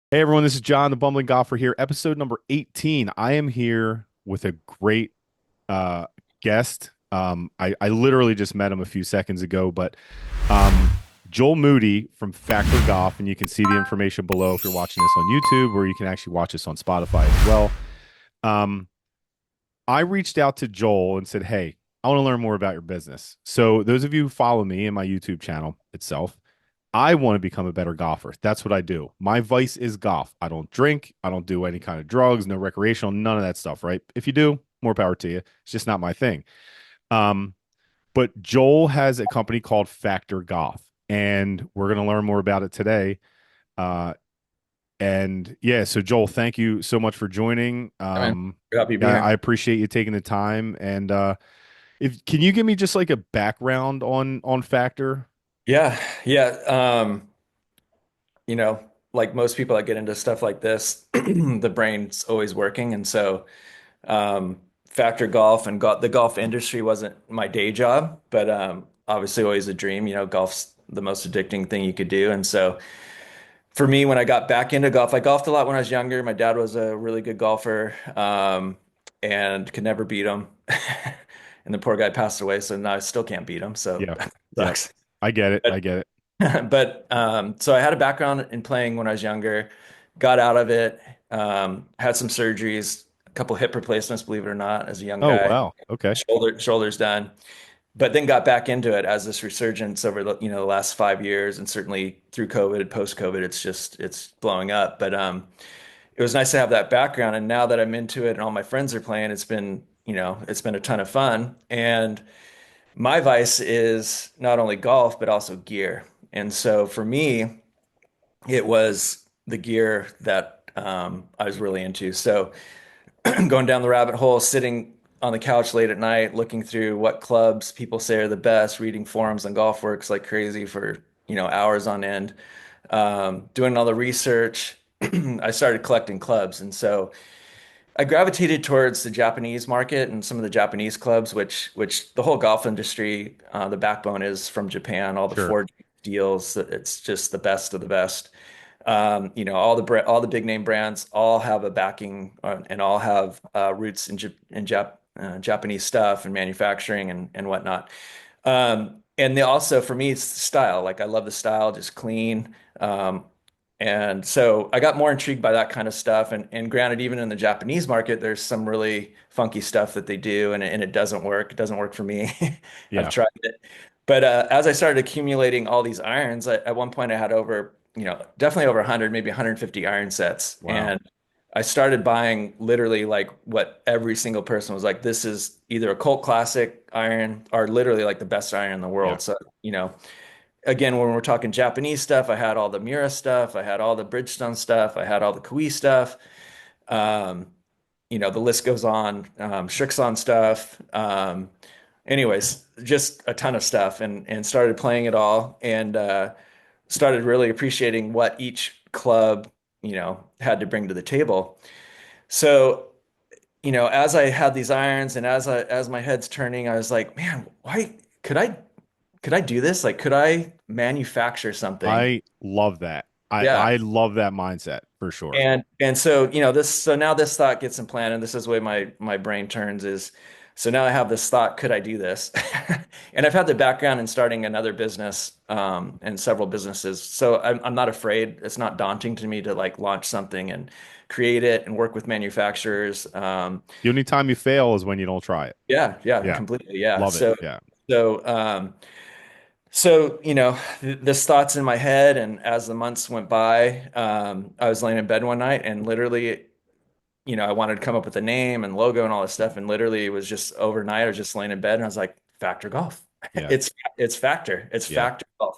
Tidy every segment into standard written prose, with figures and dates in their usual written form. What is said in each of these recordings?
Hey everyone, this is John, the Bumbling Golfer here, episode number 18. I am here with a great guest. I literally just met him a few seconds ago, but um, Joel Moody from Factor Golf, and you can see the information below if you're watching this on YouTube, or you can actually watch this on Spotify as well. Um, I reached out to Joel and said, "Hey, I want to learn more about your business." So those of you who follow me and my YouTube channel itself, I want to become a better golfer. That's what I do. My vice is golf. I don't drink. I don't do any kind of drugs, no recreational, none of that stuff, right? If you do, more power to you. It's just not my thing. Um, but Joel has a company called Factor Golf, and we're going to learn more about it today. Uh, and yeah, so Joel, thank you so much for joining. I mean, happy to be I here. appreciate you taking the time. And if can you give me just like a background on Factor? Yeah, yeah. You know, like most people that get into stuff like this, the brain's always working, and so factor golf and the golf industry wasn't my day job, but obviously always a dream. Golf's the most addicting thing you could do, and so for me, when I got back into golf, I golfed a lot when I was younger. My dad was a really good golfer, and could never beat him. And the poor guy passed away, so now I still can't beat him. So Yeah, yeah, sucks. I get it. But I get it. so I had a background in playing when I was younger, got out of it, had some surgeries, a couple hip replacements, believe it or not, as a young Oh guy, wow. Okay. shoulders done, but then got back into it as this resurgence over the last 5 years, and certainly through COVID, post COVID, it's blowing up. But it was nice to have that background, and now that I'm into it and all my friends are playing, it's been a ton of fun. And my vice is not only golf but also gear. And so for me, it was the gear that I was really into. So going down the rabbit hole, sitting on the couch late at night, looking through what clubs people say are the best, reading forums on GolfWorks like crazy for hours on end, doing all the research. I started collecting clubs, and so I gravitated towards the Japanese market and some of the Japanese clubs, which the whole golf industry, the backbone is from Japan. All the Sure. Ford deals, it's just the best of the best. All the big name brands all have a backing and all have roots in Japanese stuff and manufacturing and whatnot. And they also, for me, it's style. Like I love the style, just clean. And so I got more intrigued by that kind of stuff. And granted, even in the Japanese market, there's some really funky stuff that they do, and it doesn't work. It doesn't work for me. I've Yeah. tried it. But as I started accumulating all these irons, at one point I had definitely over 100, maybe 150 iron sets. Wow. And I started buying literally like what every single person was like, this is either a cult classic iron or literally like the best iron in the Yeah. world. So, again, when we're talking Japanese stuff, I had all the Miura stuff, I had all the Bridgestone stuff, I had all the Kyoei stuff. Um, the list goes on. Srixon stuff. Anyways, just a ton of stuff, and started playing it all, and started really appreciating what each club, had to bring to the table. So, as I had these irons and as my head's turning, I was like, man, why could I could I do this? Like, could I manufacture something? I love that. Yeah. I love that mindset for sure. And so, so now this thought gets implanted. This is the way my brain turns is so now I have this thought, could I do this? And I've had the background in starting another business, and several businesses. So I'm not afraid. It's not daunting to me to like launch something and create it and work with manufacturers. The only time you fail is when you don't try it. Yeah, yeah, Yeah. completely. Yeah. Love it. So, Yeah. so, um, this thought's in my head, and as the months went by, I was laying in bed one night, and literally, I wanted to come up with a name and logo and all this stuff, and literally, it was just overnight. I was just laying in bed, and I was like, "Factor Golf." Yeah. It's Factor. It's Yeah. Factor Golf,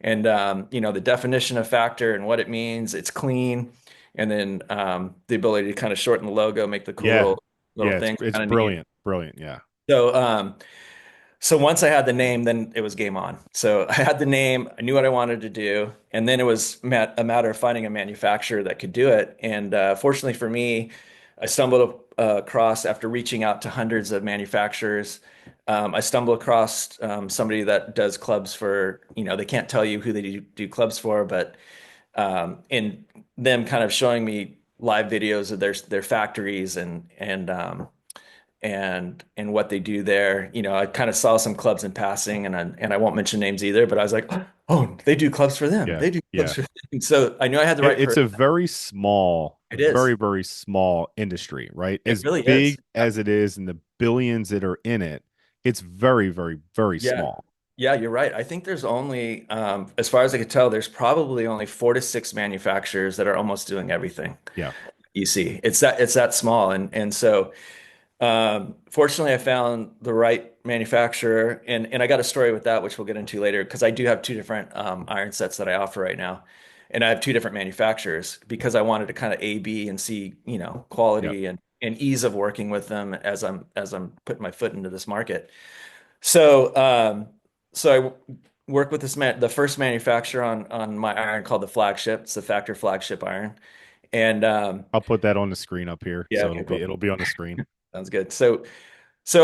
and the definition of Factor and what it means. It's clean, and then the ability to kind of shorten the logo, make the cool Yeah. little Yeah. things, It's kind of neat. brilliant. Brilliant. Yeah. So, so once I had the name, then it was game on. So I had the name, I knew what I wanted to do, and then it was a matter of finding a manufacturer that could do it. And fortunately for me, I stumbled across, after reaching out to hundreds of manufacturers, I stumbled across somebody that does clubs for, they can't tell you who they do clubs for, but and them kind of showing me live videos of their factories and what they do there. You know, I kind of saw some clubs in passing, and I won't mention names either, but I was like, oh, they do clubs for them. Yeah. They do clubs Yeah. for them. So I knew I had the right It's person. a very small, It is. very small industry, right? It As really is. big as it is and the billions that are in it, it's very Yeah. small. Yeah, you're right. I think there's only, as far as I could tell, there's probably only 4 to 6 manufacturers that are almost doing everything. Yeah. You see, it's that small, and so fortunately, I found the right manufacturer, and I got a story with that, which we'll get into later, because I do have two different iron sets that I offer right now, and I have two different manufacturers because I wanted to kind of A, B, and see, Yeah. quality and ease of working with them as I'm putting my foot into this market. So, so I work with the first manufacturer on my iron called the Flagship. It's the Factor Flagship iron, and I'll put that on the screen up here. yeah, So okay, cool, it'll be on the screen. sounds good. So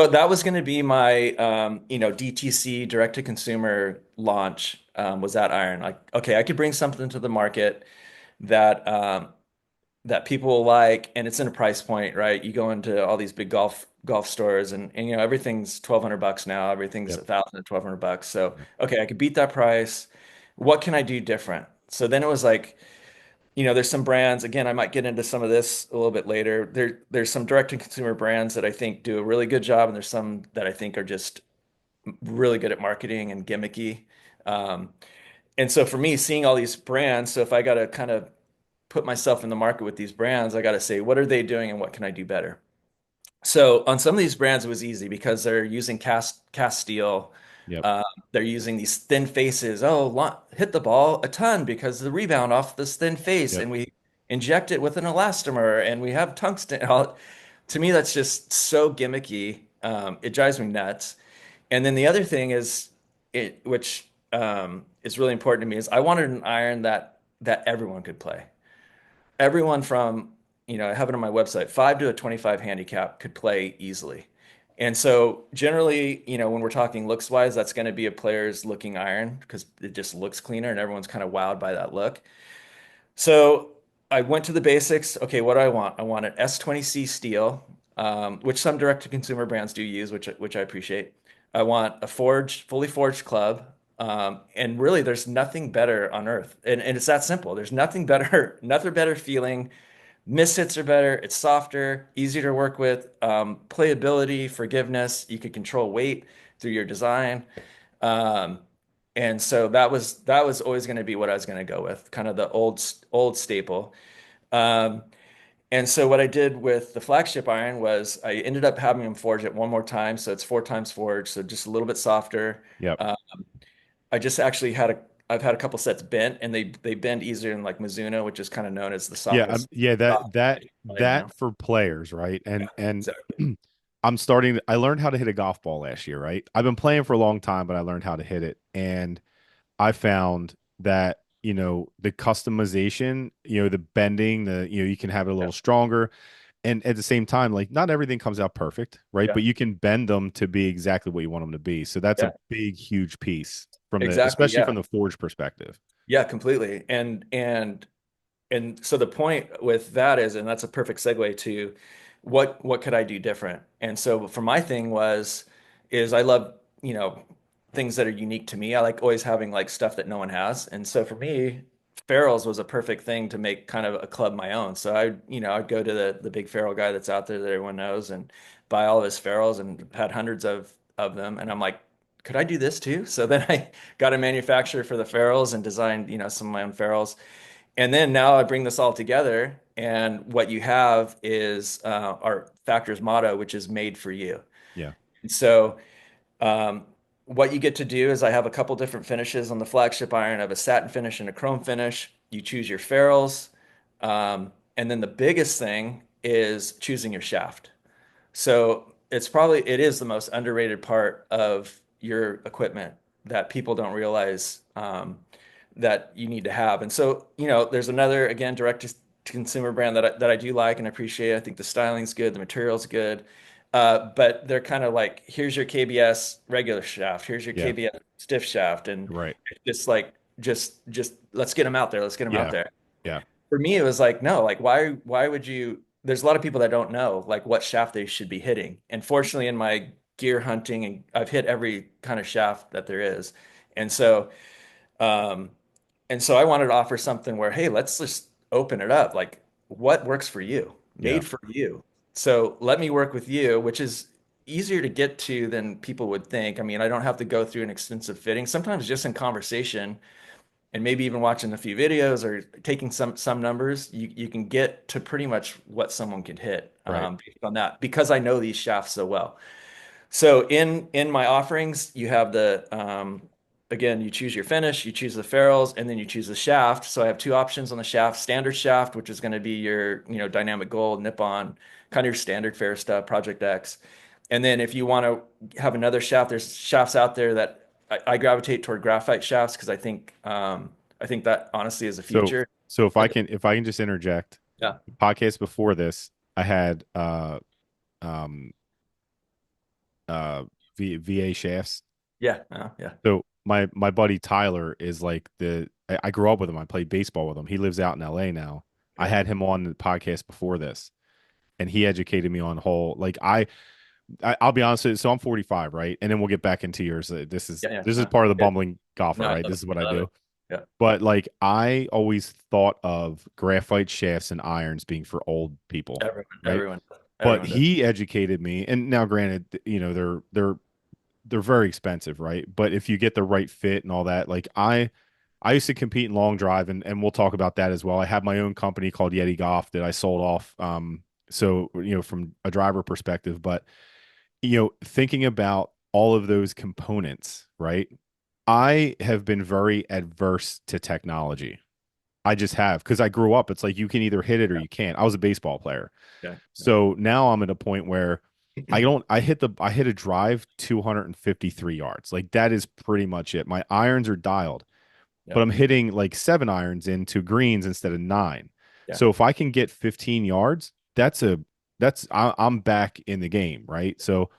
that was going to be my, DTC direct to consumer launch, was that iron. Like, okay, I could bring something to the market that that people will like, and it's in a price point, right? You go into all these big golf stores, and everything's $1,200 now. Everything's Yep. 1,000 to $1,200. So, Yep. okay, I could beat that price. What can I do different? So then it was like, there's some brands, again, I might get into some of this a little bit later. There's some direct to consumer brands that I think do a really good job, and there's some that I think are just really good at marketing and gimmicky. Um, and so for me, seeing all these brands, so if I got to kind of put myself in the market with these brands, I got to say, what are they doing and what can I do better? So on some of these brands, it was easy because they're using cast steel. Yep. Uh, they're using these thin faces. Oh, hit the ball a ton because of the rebound off this thin face, Yep. and we inject it with an elastomer, and we have tungsten. To me, that's just so gimmicky. It drives me nuts. And then the other thing is, which is really important to me, is I wanted an iron that everyone could play. Everyone from, I have it on my website, 5 to a 25 handicap could play easily. And so generally, when we're talking looks wise, that's going to be a player's looking iron because it just looks cleaner and everyone's kind of wowed by that look. So I went to the basics. Okay, what do I want? I want an S20C steel, which some direct-to-consumer brands do use, which I appreciate. I want a fully forged club, and really, there's nothing better on earth, and it's that simple. There's nothing better, nothing better feeling. Miss hits are better. It's softer, easier to work with. Playability, forgiveness. You can control weight through your design. Um, and so that was always going to be what I was going to go with, kind of the old staple. Um, and so what I did with the flagship iron was I ended up having them forge it one more time, so it's 4 times forged, so just a little bit softer. Yep. Uh, I just actually I've had a couple sets bent, and they bend easier than like Mizuno, which is kind of known as the Yeah. softest. Yeah. That Soft that iron, that for players, right? Yeah, And exactly. I learned how to hit a golf ball last year, right? I've been playing for a long time, but I learned how to hit it. And I found that, the customization, the bending, you can have it a Yeah, little stronger. And at the same time, like not everything comes out perfect, right? yeah, But you can bend them to be exactly what you want them to be. So that's yeah, a big, huge piece exactly. especially Yeah, from the forge perspective. yeah, completely. And so the point with that is, and that's a perfect segue to what could I do different? And so for my thing is I love, things that are unique to me. I like always having like stuff that no one has. And so for me, ferrules was a perfect thing to make kind of a club my own. So I'd go to the big ferrule guy that's out there that everyone knows and buy all of his ferrules and had hundreds of them. And I'm like, could I do this too? So then I got a manufacturer for the ferrules and designed, some of my own ferrules. And then now I bring this all together, and what you have is our Factor's motto, which is made for you. Yeah. And so um, what you get to do is I have a couple different finishes on the flagship iron. I have a satin finish and a chrome finish. You choose your ferrules. And then the biggest thing is choosing your shaft. So it is the most underrated part of your equipment that people don't realize that you need to have. And so, there's another, again, direct to consumer brand that I do like and appreciate. I think the styling's good, the material's good. But they're kind of like, here's your KBS regular shaft, here's your Yeah. KBS stiff shaft. And Right. it's just like just let's get them out there. Let's get them out Yeah. there. Yeah. For me, it was like, no, like why would you? There's a lot of people that don't know like what shaft they should be hitting. And fortunately, in my gear hunting, and I've hit every kind of shaft that there is. And so um, and so I wanted to offer something where, hey, let's just open it up. Like, what works for you? Yeah. Made for you. So let me work with you, which is easier to get to than people would think. I mean, I don't have to go through an extensive fitting. Sometimes just in conversation and maybe even watching a few videos or taking some numbers, you can get to pretty much what someone can hit Right. based on that because I know these shafts so well. So in my offerings, you have the again, you choose your finish, you choose the ferrules, and then you choose the shaft. So I have two options on the shaft: standard shaft, which is going to be your dynamic gold, Nippon, kind of your standard fair stuff, Project X. And then if you want to have another shaft, there's shafts out there that I gravitate toward graphite shafts because I think that honestly is the So future. so And if I can just interject, yeah, podcast before this, I had um VA shafts. yeah, yeah, So my buddy Tyler is like I grew up with him. I played baseball with him. He lives out in LA now. I yeah, had him on the podcast before this, and he educated me on whole like I'll be honest with you, so I'm 45, right? And then we'll get back into yours. yeah, yeah. This is part of the Good. bumbling golfer, No, I right? love This it. is what I I love do. it. Yeah, But like I always thought of graphite shafts and irons being for old people, right? everyone, But everyone does. he educated me, and now granted, they're very expensive, right? But if you get the right fit and all that, like I used to compete in long drive, and we'll talk about that as well. I have my own company called Yeti Golf that I sold off. So from a driver perspective, but thinking about all of those components, right? I have been very adverse to technology. I just have because I grew up. It's like you can either hit it or you can't. I was a baseball player. Yeah, yeah, So now I'm at a point where I hit a drive 253 yards. Like that is pretty much it. My irons are dialed, yeah, but I'm hitting like 7 irons into greens instead of 9. yeah, So if I can get 15 yards, I'm back in the game, right? So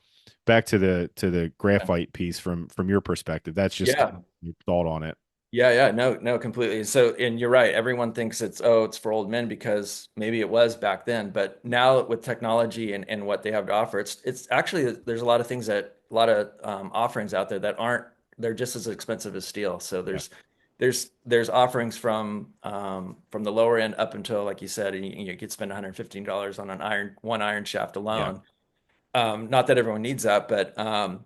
back to the yeah. graphite piece from your perspective. That's just kind Yeah, of your thought on it. yeah, yeah. No, no, completely. So, and you're right. Everyone thinks it's for old men because maybe it was back then, but now with technology and what they have to offer, it's actually there's a lot of things that a lot of offerings out there that aren't they're just as expensive as steel. So Yeah, there's offerings from the lower end up until like you said, and you could spend $115 on one iron shaft yeah. alone. Not that everyone needs that, but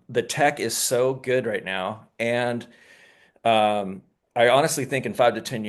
the tech is so good right now, and Um, I honestly think in 10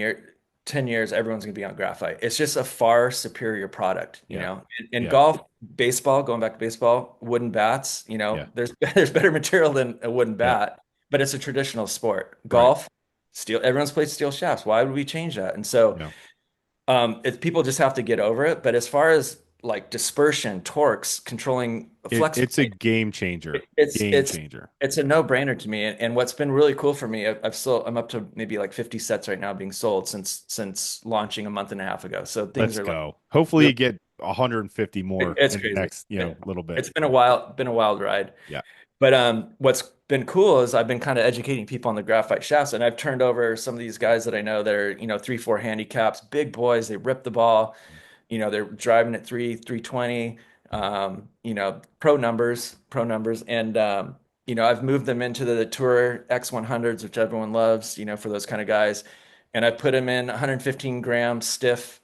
years, everyone's gonna be on graphite. It's just a far superior product, you Yeah. know. In Yeah. golf, baseball, going back to baseball, wooden bats, Yeah. there's there's better material than a wooden Yeah. bat, but it's a traditional sport. Right. Golf, steel, everyone's played steel shafts. Why would we change that? And so Yeah. people just have to get over it. But as far as like dispersion, torques, controlling flex It's a plate, game changer. it's Game it's changer. it's a no-brainer to me. And what's been really cool for me, I'm up to maybe like 50 sets right now being sold since launching a month and a half ago. So things Let's are like go. Hopefully really, you get 150 more it's in the crazy. next, little bit. It's been a wild ride. Yeah. But what's been cool is I've been kind of educating people on the graphite shafts, and I've turned over some of these guys that I know that are 3, 4 handicaps, big boys. They rip the ball. They're driving at 320, pro numbers. And, I've moved them into the Tour X100s, which everyone loves, for those kind of guys. And I put them in 115 gram stiff,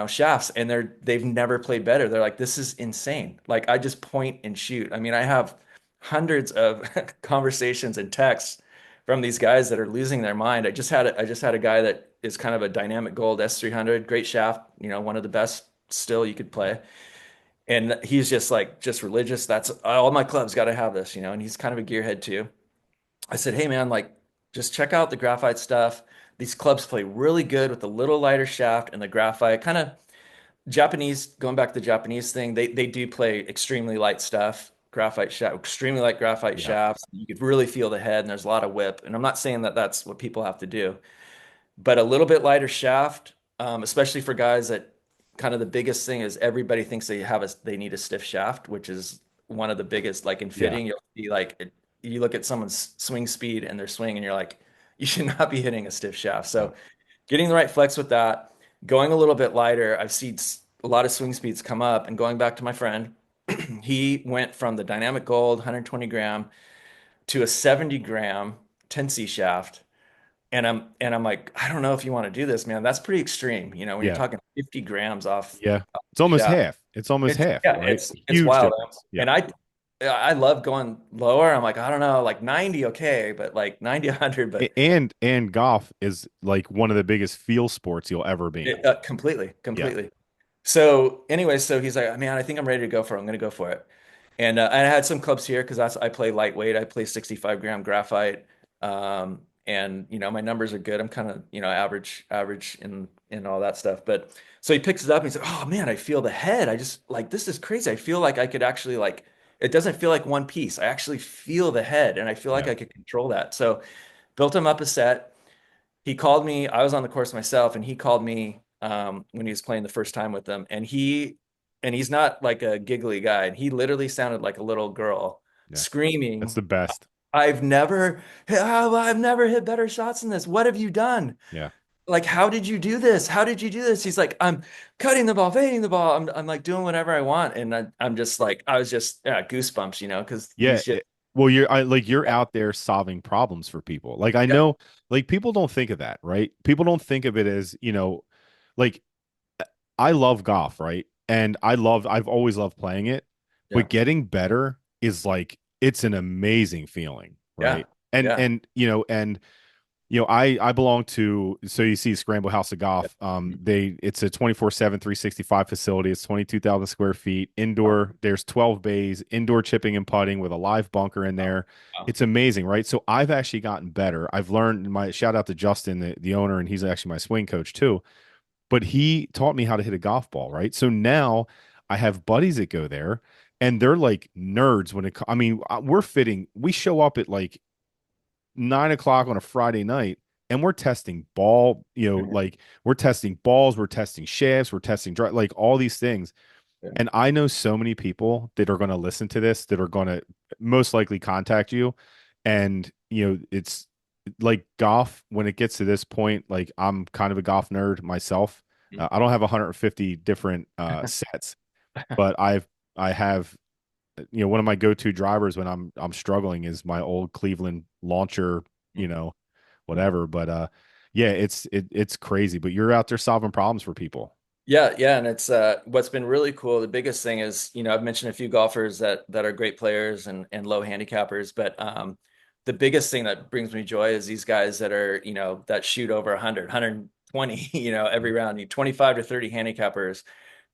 shafts, and they've never played better. They're like, this is insane. Like I just point and shoot. I mean, I have hundreds of conversations and texts from these guys that are losing their mind. I just had a guy that is kind of a dynamic gold S300, great shaft, one of the best still you could play. And he's just like just religious. That's all my clubs got to have this, and he's kind of a gearhead too. I said, "Hey man, like just check out the graphite stuff. These clubs play really good with the little lighter shaft and the graphite. Kind of Japanese, going back to the Japanese thing, they do play extremely light stuff, graphite shaft, extremely light graphite Yeah. shafts. You could really feel the head, and there's a lot of whip. And I'm not saying that that's what people have to do, but a little bit lighter shaft, especially for guys that kind of the biggest thing is everybody thinks they need a stiff shaft, which is one of the biggest. Like in Yeah. fitting, you'll see like you look at someone's swing speed and their swing, and you're like, you should not be hitting a stiff shaft. No. So getting the right flex with that, going a little bit lighter. I've seen a lot of swing speeds come up, and going back to my friend, he went from the Dynamic Gold 120 gram to a 70 gram 10C shaft. And I'm like, I don't know if you want to do this, man. That's pretty extreme. When you're Yeah. talking 50 grams off Yeah. It's the almost shaft. half. It's almost It's half, yeah, right? it's Huge wild. difference. Yeah. And I love going lower. I'm like, I don't know, like 90, okay, but like 90, 100, but And golf is like one of the biggest field sports you'll ever be in. completely, Yeah. completely. So anyway, so he's like, man, I think I'm ready to go for it. I'm going to go for it. And I had some clubs here because I play lightweight. I play 65 gram graphite. And my numbers are good. I'm kind of, average in all that stuff. But so he picks it up and he's like, oh man, I feel the head. I just like, this is crazy. I feel like I could actually like, it doesn't feel like one piece. I actually feel the head and I feel like Yeah. I could control that. So built him up a set. He called me. I was on the course myself, and he called me when he was playing the first time with them. And he's not like a giggly guy. And he literally sounded like a little girl Yeah. That's screaming, the best. I've never hit better shots than this. What have you done? Yeah. Like, how did you do this? How did you do this? He's like, I'm cutting the ball, fading the ball. I'm like doing whatever I want. And I'm just like, I was just goosebumps, because Yeah. he's just, Well, you're out there solving problems for people. Like I yeah, know, like people don't think of that, right? People don't think of it as, like I love golf, right? And I've always loved playing it, yeah, but getting better is like it's an amazing feeling, yeah, right? And yeah. I belong to, so you see Scramble House of Yeah. Golf. It's a 24/7 365 facility. It's 22,000 square feet Wow. indoor. There's 12 bays, indoor chipping and putting with a live bunker in Wow. there. Wow. It's amazing, right? So I've actually gotten better. I've learned, my shout out to Justin, the owner, and he's actually my swing coach too. But he taught me how to hit a golf ball, right? So now I have buddies that go there and they're like nerds I mean, we show up at like 9 o'clock on a Friday night and we're testing Mhm. like we're testing balls, we're testing shafts, we're testing like all these things. Yeah. And I know so many people that are going to listen to this that are going to most likely contact you. And, it's like golf, when it gets to this point, like I'm kind of a golf nerd myself. I don't have 150 different sets, but I have, one of my go-to drivers when I'm struggling is my old Cleveland launcher, you know, whatever. But yeah, it's crazy. But you're out there solving problems for people. Yeah, yeah, and it's what's been really cool. The biggest thing is, I've mentioned a few golfers that are great players and low handicappers, but the biggest thing that brings me joy is these guys that are, that shoot over 100, 120, every round, 25 to 30 handicappers.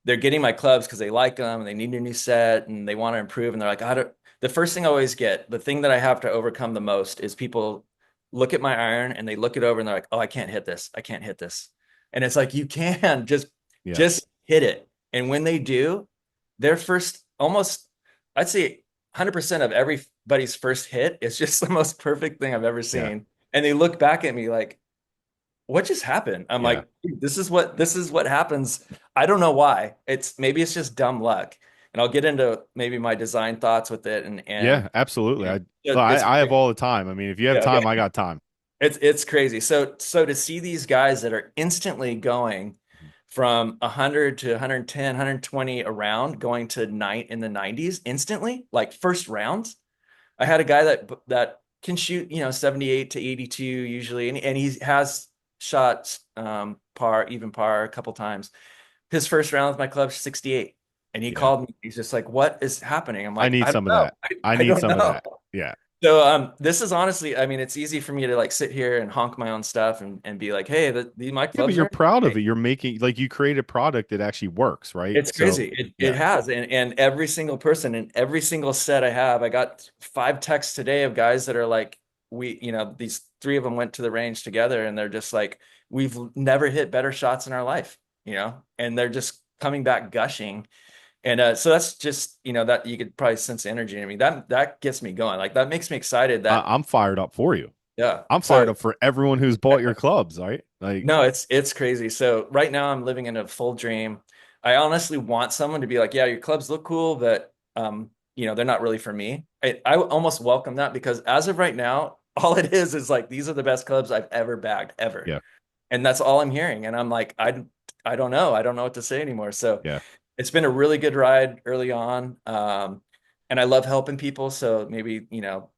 They're getting my clubs because they like them and they need a new set and they want to improve. And they're like, the first thing I always get, the thing that I have to overcome the most is people look at my iron and they look it over and they're like, oh, I can't hit this. I can't hit this. And it's like, you can Yeah. just hit it. And when they do, their first almost, I'd say 100% of everybody's first hit is just the most perfect thing I've ever Yeah. seen. And they look back at me like, what just happened? I'm Yeah. like, "Dude, this is what happens. I don't know why. Maybe it's just dumb luck. And I'll get into maybe my design thoughts with it and Yeah, absolutely. it's I have all the time. I mean, if you have yeah, okay. time, I got time. It's crazy. So to see these guys that are instantly going from 100 to 110, 120 around, going to night in the 90s instantly, like first rounds. I had a guy that can shoot, 78 to 82 usually, and he has shot even par a couple times. His first round with my club, 68. And he Yeah. called me. He's just like, what is happening? I'm I like, need I don't some of know. that. I I need don't some of know. that. Yeah. So this is honestly, I mean, it's easy for me to like sit here and honk my own stuff and be like, hey, my Yeah, but clubs you're are proud of hey, it. You're making like you create a product that actually works, right? it's So crazy. It yeah. has. And every single person in every single set I have, I got 5 texts today of guys that are like, these three of them went to the range together and they're just like, we've never hit better shots in our life, and they're just coming back gushing. And so that's just, that you could probably sense the energy in me. That gets me going. Like that makes me excited that, I'm fired up for you. yeah. I'm fired So up for everyone who's bought your clubs, right? Like, no, it's crazy. So right now I'm living in a full dream. I honestly want someone to be like, yeah, your clubs look cool, but they're not really for me. I almost welcome that because as of right now, all it is like these are the best clubs I've ever bagged ever. Yeah. And that's all I'm hearing. And I'm like, I don't know. I don't know what to say anymore. So Yeah. it's been a really good ride early on. And I love helping people. So maybe,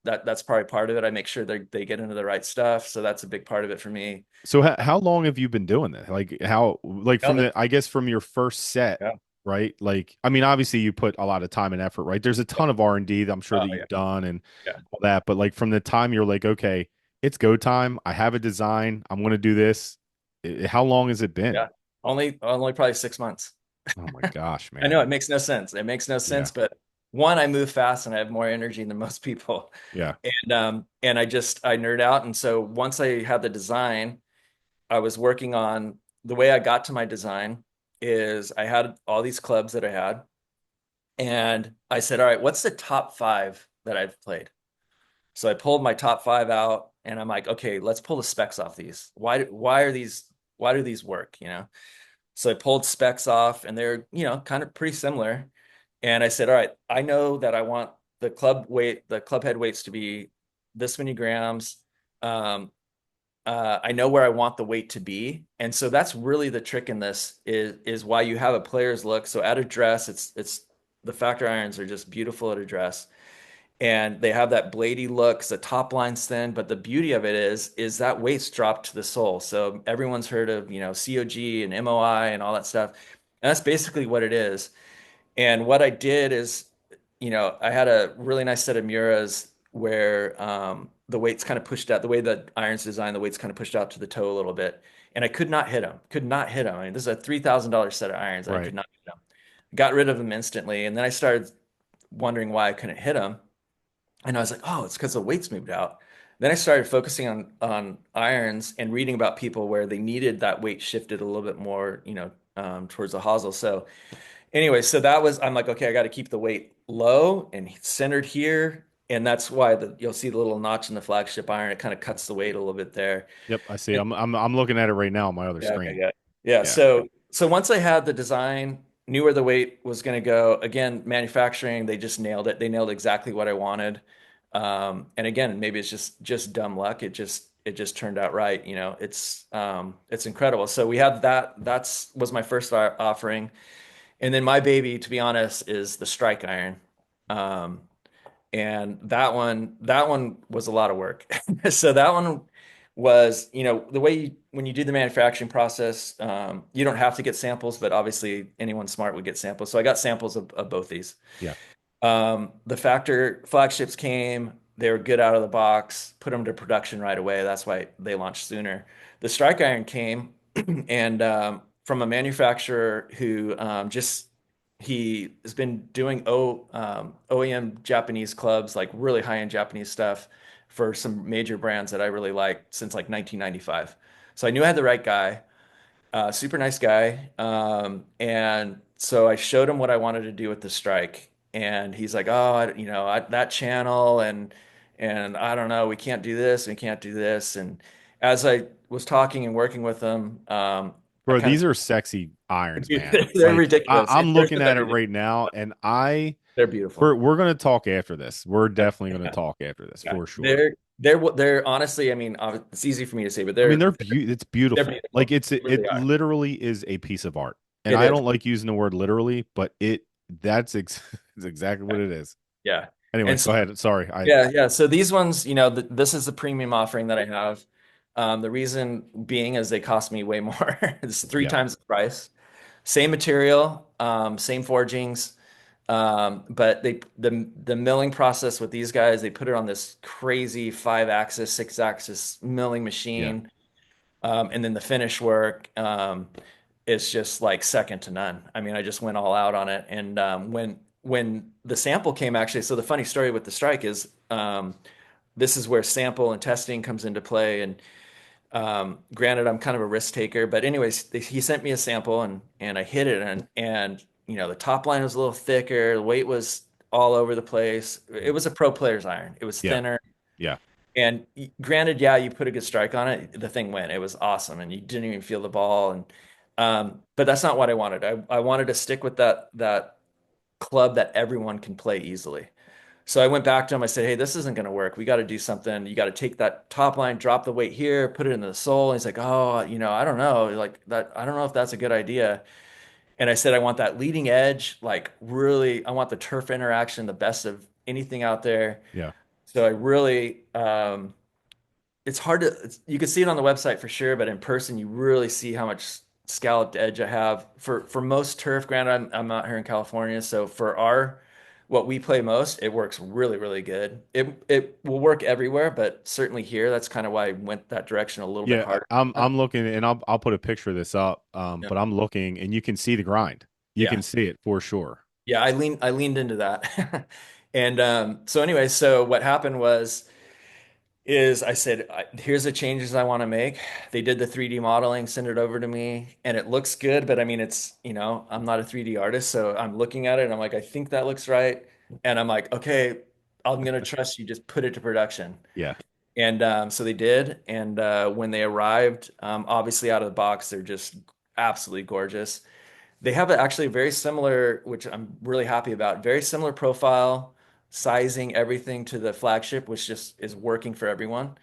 that's probably part of it. I make sure they get into the right stuff. So that's a big part of it for me. So how long have you been doing this? Like how like No, from the I guess from your first set, yeah, right? Like I mean obviously you put a lot of time and effort, right? There's a ton of R&D that I'm sure oh, that yeah, you've done and yeah, all that, but like from the time you're like, okay, it's go time. I have a design. I'm going to do this. How long has it been? yeah. Only probably 6 months. Oh my gosh, I know man. it makes no sense. It makes no Yeah. sense, but one, I move fast and I have more energy than most people. Yeah. And I nerd out. And so once I had the design, I was working on the way I got to my design is I had all these clubs that I had, and I said, all right, what's the top five that I've played? So I pulled my top five out, and I'm like, okay, let's pull the specs off these. Why do these work? So I pulled specs off, and they're, kind of pretty similar. And I said, all right, I know that I want the club head weights to be this many grams. Um, I know where I want the weight to be, and so that's really the trick in this is why you have a player's look. So at address, it's the Factor irons are just beautiful at address, and they have that bladey look. The top line's thin, but the beauty of it is that weight's dropped to the sole. So everyone's heard of COG and MOI and all that stuff, and that's basically what it is. And what I did is, I had a really nice set of Miuras where the weight's kind of pushed out. The way the iron's designed, the weight's kind of pushed out to the toe a little bit. And I could not hit them. Could not hit them. I mean, this is a $3,000 set of irons. I could Right. not hit them. Got rid of them instantly. And then I started wondering why I couldn't hit them. And I was like, oh, it's because the weight's moved out. Then I started focusing on irons and reading about people where they needed that weight shifted a little bit more, towards the hosel. So anyway, so I'm like, okay, I got to keep the weight low and centered here. And that's why you'll see the little notch in the flagship iron. It kind of cuts the weight a little bit there. Yep, I see. And I'm looking at it right now on my other yeah, okay, screen. yeah. Yeah. Yeah. So once I had the design, knew where the weight was going to go. Again, manufacturing, they just nailed it. They nailed exactly what I wanted. And again, maybe it's just dumb luck. It just turned out right. It's incredible. So we have that. That's was my first offering. And then my baby, to be honest, is the strike iron. Um, and that one was a lot of work. So that one was, the way when you do the manufacturing process, you don't have to get samples, but obviously anyone smart would get samples. So I got samples of both these. Yeah. The Factor flagships came, they were good out of the box, put them to production right away. That's why they launched sooner. The strike iron came and from a manufacturer who he has been doing OEM Japanese clubs, like really high-end Japanese stuff for some major brands that I really like since like 1995. So I knew I had the right guy. Super nice guy. And so I showed him what I wanted to do with the strike, and he's like, "Oh, that channel, and I don't know, we can't do this, we can't do this." And as I was talking and working with him, I Bro, kind of these are sexy irons, man. they're Like ridiculous. I'm They're looking so at it ridiculous. right now, and They're beautiful. we're gonna talk after this. We're definitely gonna Yeah, talk after this yeah. for sure. They're honestly, I mean, it's easy for me to say, but I mean, it's they're beautiful. Like beautiful. They really it are. literally is a piece of art. And It I is. don't like using the word literally, but that's it's exactly Yeah. what it is. Yeah. Anyway, And so go ahead. Sorry. yeah, yeah. So these ones, this is the premium offering that I have. The reason being is they cost me way more. It's three Yeah. times the price. Same material, same forgings, but the milling process with these guys, they put it on this crazy 5-axis, 6-axis milling Yeah. machine, and then the finish work is just like second to none. I mean, I just went all out on it, and when the sample came, actually, so the funny story with the strike is this is where sample and testing comes into play. And granted, I'm kind of a risk taker, but anyways, he sent me a sample and I hit it, and the top line was a little thicker, the weight was all over the place. It was a pro player's iron. It was Yeah. thinner. Yeah. And granted, yeah, you put a good strike on it, the thing went. It was awesome, and you didn't even feel the ball. And but that's not what I wanted. I wanted to stick with that club that everyone can play easily. So I went back to him. I said, "Hey, this isn't going to work. We got to do something. You got to take that top line, drop the weight here, put it in the sole." And he's like, "Oh, I don't know. Like that, I don't know if that's a good idea." And I said, "I want that leading edge, like really, I want the turf interaction, the best of anything out there." Yeah. So I really, it's hard to, you can see it on the website for sure, but in person, you really see how much scalloped edge I have for most turf. Granted, I'm out here in California, so for our what we play most, it works really, really good. It will work everywhere, but certainly here, that's kind of why I went that direction a little bit Yeah, harder. I'm looking, and I'll put a picture of this up. Yeah. But I'm looking, and you can see the grind. You can Yeah. see it for sure. Yeah, I leaned into that. And so anyway, so what happened was is I said, here's the changes I want to make. They did the 3D modeling, send it over to me, and it looks good, but I mean, I'm not a 3D artist, so I'm looking at it and I'm like, I think that looks right. And I'm like, okay, I'm gonna trust you, just put it to production. Yeah. And so they did. And when they arrived, obviously out of the box, they're just absolutely gorgeous. They have actually very similar, which I'm really happy about, very similar profile, sizing, everything to the flagship, which just is working for everyone.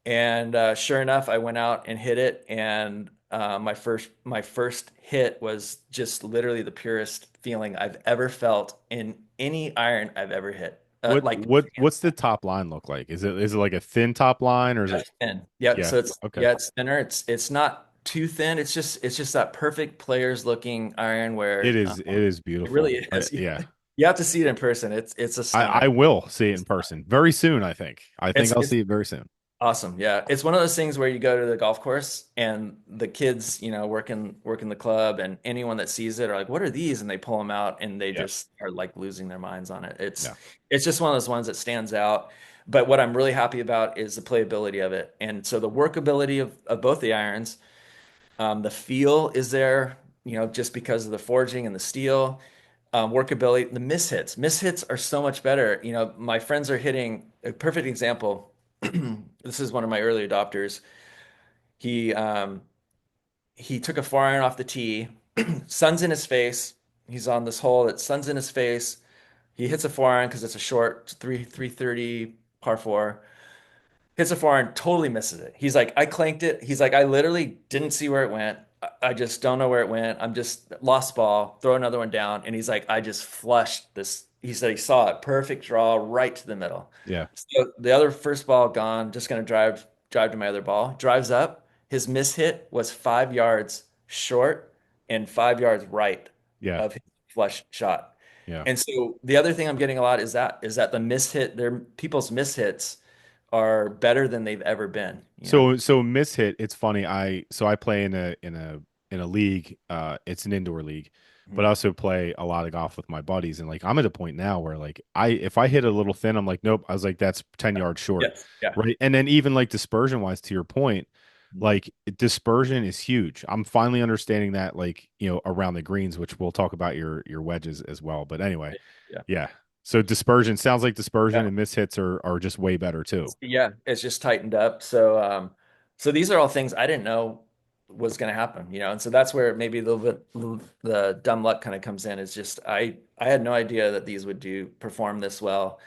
And sure enough, I went out and hit it, and my first hit was just literally the purest feeling I've ever felt in any iron I've ever hit. What's the top line look like? Is it like a thin top line, or is Yeah, it? it's thin. Yep. Yeah. So it's Okay. yeah, it's thinner. It's not too thin. It's just that perfect players looking iron It where is. It is it beautiful. really is. Yeah. You have to see it in person. It's a stunner. I will see it in person very soon. I think. I think I'll It's see it very soon. awesome. Yeah. It's one of those things where you go to the golf course and the kids, working the club, and anyone that sees it are like, "What are these?" And they pull them out and they Yeah. just are like losing their minds on it. It's Yeah. it's just one of those ones that stands out. But what I'm really happy about is the playability of it. And so the workability of both the irons, the feel is there, just because of the forging and the steel. Workability, the Mishits are so much better. My friends are hitting a perfect example. This is one of my early adopters. He um, he took a 4 iron off the tee, sun's in his face. He's on this hole that sun's in his face. He hits a 4 iron because it's a short 330 par four. Hits a 4 iron, totally misses it. He's like, I clanked it. He's like, I literally didn't see where it went. I just don't know where it went. I'm just lost ball, throw another one down. And he's like, I just flushed this. He said he saw it, perfect draw right to the middle. Yeah. So the other first ball gone, just gonna drive to my other ball. Drives up. His miss hit was 5 yards short and 5 yards right Yeah. of his flush shot. Yeah. And so the other thing I'm getting a lot is that the miss hit, their people's miss hits are better than they've ever been. So miss hit. It's funny. I play in a league. It's an indoor league, but I Mhm. also play a lot of golf with my buddies. And like I'm at a point now where like if I hit a little thin, I'm like, nope. I was like, that's 10 yards short, Yes. Yeah. right? And then even like dispersion wise, to your point, Mhm. like dispersion is huge. I'm finally understanding that, like around the greens, which we'll talk about your wedges as well. But anyway, Yeah. yeah. So dispersion sounds like dispersion Yeah. and miss hits are just way better too. Yeah. It's just tightened up. So these are all things I didn't know was going to happen. And so that's where maybe a little bit the dumb luck kind of comes in. Is just I had no idea that these would do perform this well.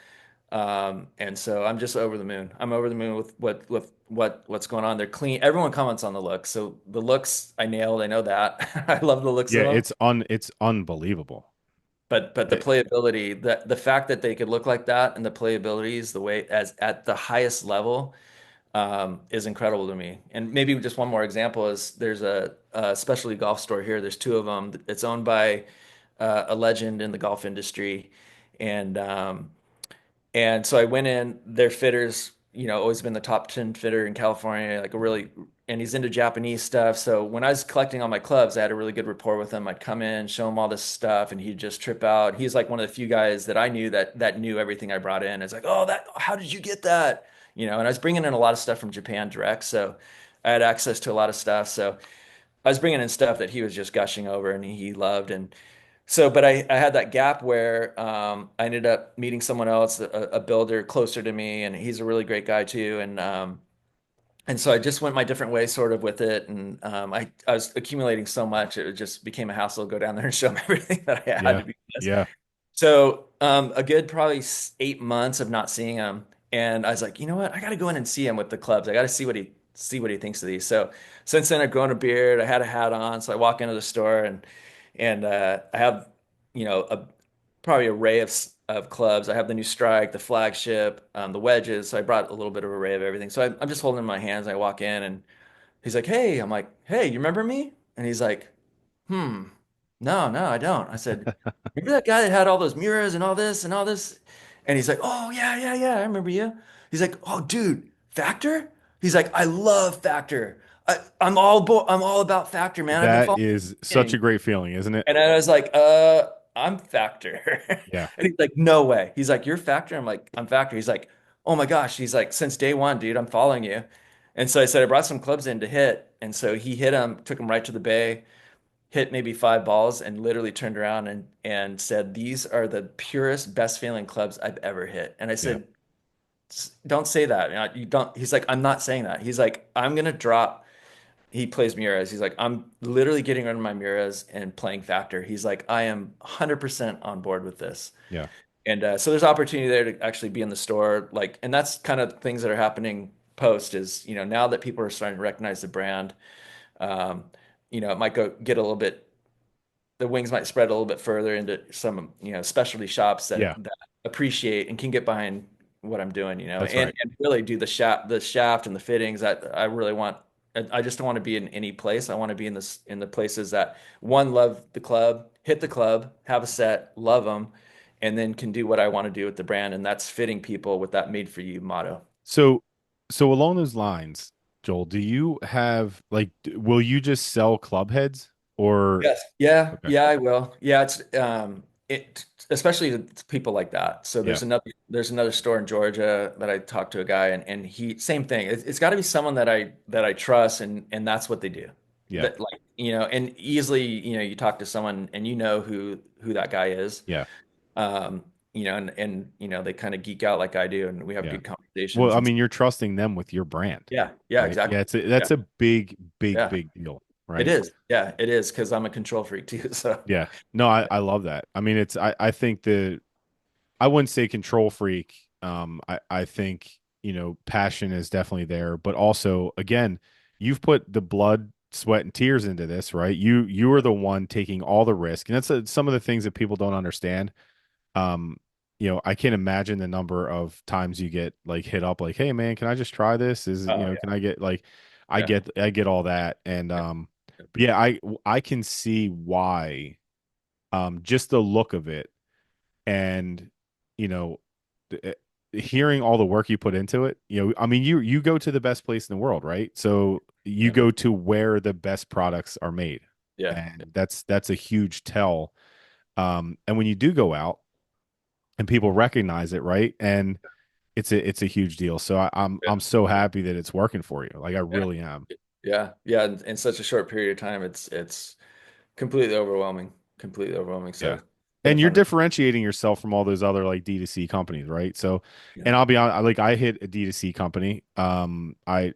And so I'm just over the moon. I'm over the moon with what's going on. They're clean. Everyone comments on the looks. So the looks I nailed. I know that. I love the looks Yeah, of them. it's unbelievable. But the It- playability, the fact that they could look like that, and the playability is the way as at the highest level, is incredible to me. And maybe just one more example is there's a specialty golf store here. There's two of them. It's owned by a legend in the golf industry, and so I went in, their fitters, always been the top 10 fitter in California, like and he's into Japanese stuff. So when I was collecting all my clubs, I had a really good rapport with him. I'd come in, show him all this stuff, and he'd just trip out. He's like one of the few guys that I knew that knew everything I brought in. It's like, oh, how did you get that? And I was bringing in a lot of stuff from Japan direct. So I had access to a lot of stuff. So I was bringing in stuff that he was just gushing over and he loved. And so, but I had that gap where I ended up meeting someone else, a builder closer to me, and he's a really great guy too. And so I just went my different way sort of with it. And I was accumulating so much, it just became a hassle to go down there and show him everything that I had yeah, to be honest. yeah, So a good probably 8 months of not seeing him, and I was like, you know what? I got to go in and see him with the clubs. I got to see what he thinks of these. So since then, I've grown a beard. I had a hat on, so I walk into the store and I have a probably array of clubs. I have the new Strike, the flagship, the wedges. So I brought a little bit of array of everything. So I'm just holding in my hands. I walk in and he's like, "Hey," I'm like, "Hey, you remember me?" And he's like, "Hmm, no, no, I don't." I said, "Remember that guy that had all those Miuras and all this and all this?" And he's like, "Oh, yeah, yeah, yeah, I remember you." He's like, "Oh, dude, Factor?" He's like, "I love Factor. I'm all about Factor, man. I've been That following is such a it." great feeling, isn't it? And I was like, I'm Factor." Yeah. And he's like, "No way." He's like, "You're Factor?" I'm like, "I'm Factor." He's like, "Oh my gosh." He's like, "Since day one, dude, I'm following you." And so I said, I brought some clubs in to hit. And so he hit them, took them right to the bay, hit maybe 5 balls, and literally turned around and said, "These are the purest, best feeling clubs I've ever hit." And I Yeah. said, "Don't say that. You don't." He's like, "I'm not saying that." He's like, "I'm gonna drop." He plays Miura's. He's like, "I'm literally getting rid of my Miura's and playing Factor." He's like, "I am 100% on board with this." Yeah. And so there's opportunity there to actually be in the store, like, and that's kind of things that are happening post is, now that people are starting to recognize the brand, um, it might go get a little bit, the wings might spread a little bit further into some, specialty shops Yeah. that appreciate and can get behind what I'm doing, That's and right. really do the shaft and the fittings that I really want. I just don't want to be in any place. I want to be in the places that one love the club, hit the club, have a set, love them, and then can do what I want to do with the brand, and that's fitting people with that made for you motto. So, so along those lines, Joel, do you have like, will you just sell club heads or Yes. Yeah, okay. yeah, I will. Yeah, it especially to people like that. So Yeah. there's another store in Georgia that I talked to a guy and he same thing. It's got to be someone that I trust and that's what they do. Yeah. That like, and easily, you talk to someone and who that guy is. Yeah. Um, and they kind of geek out like I do and we have Yeah. good Well, conversations I and mean, you're trusting them with your brand, yeah, yeah, right? Yeah, exactly. it's Yeah. that's a big, big, Yeah. big deal, It right? is. Yeah, it is because I'm a control freak too. So Yeah. No, I love that. I mean, I think I wouldn't say control freak. I think, passion is definitely there, but also again, you've put the blood, sweat, and tears into this, right? You are the one taking all the risk, and that's some of the things that people don't understand. Um, I can't imagine the number of times you get like hit up, like, "Hey, man, can I just try this? oh Can I get like, yeah. I get all that, and Yeah. but yeah, I can see why, just the look of it and you know hearing all the work you put into it, I mean, you go to the best place in the world, right? So you Yeah. go to where the best products are made, Yeah. and that's a huge tell. And when you do go out and people recognize it, right, and it's a huge deal. So I'm Yeah. so happy that it's working for you, like I Yeah. really am. Yeah. Yeah. In such a short period of time, it's completely overwhelming. Completely overwhelming. So Yeah. it's been a And you're fun ride. differentiating yourself from all those other like D2C companies, right? So, Yeah. and I'll be honest, like I hit a D2C company. I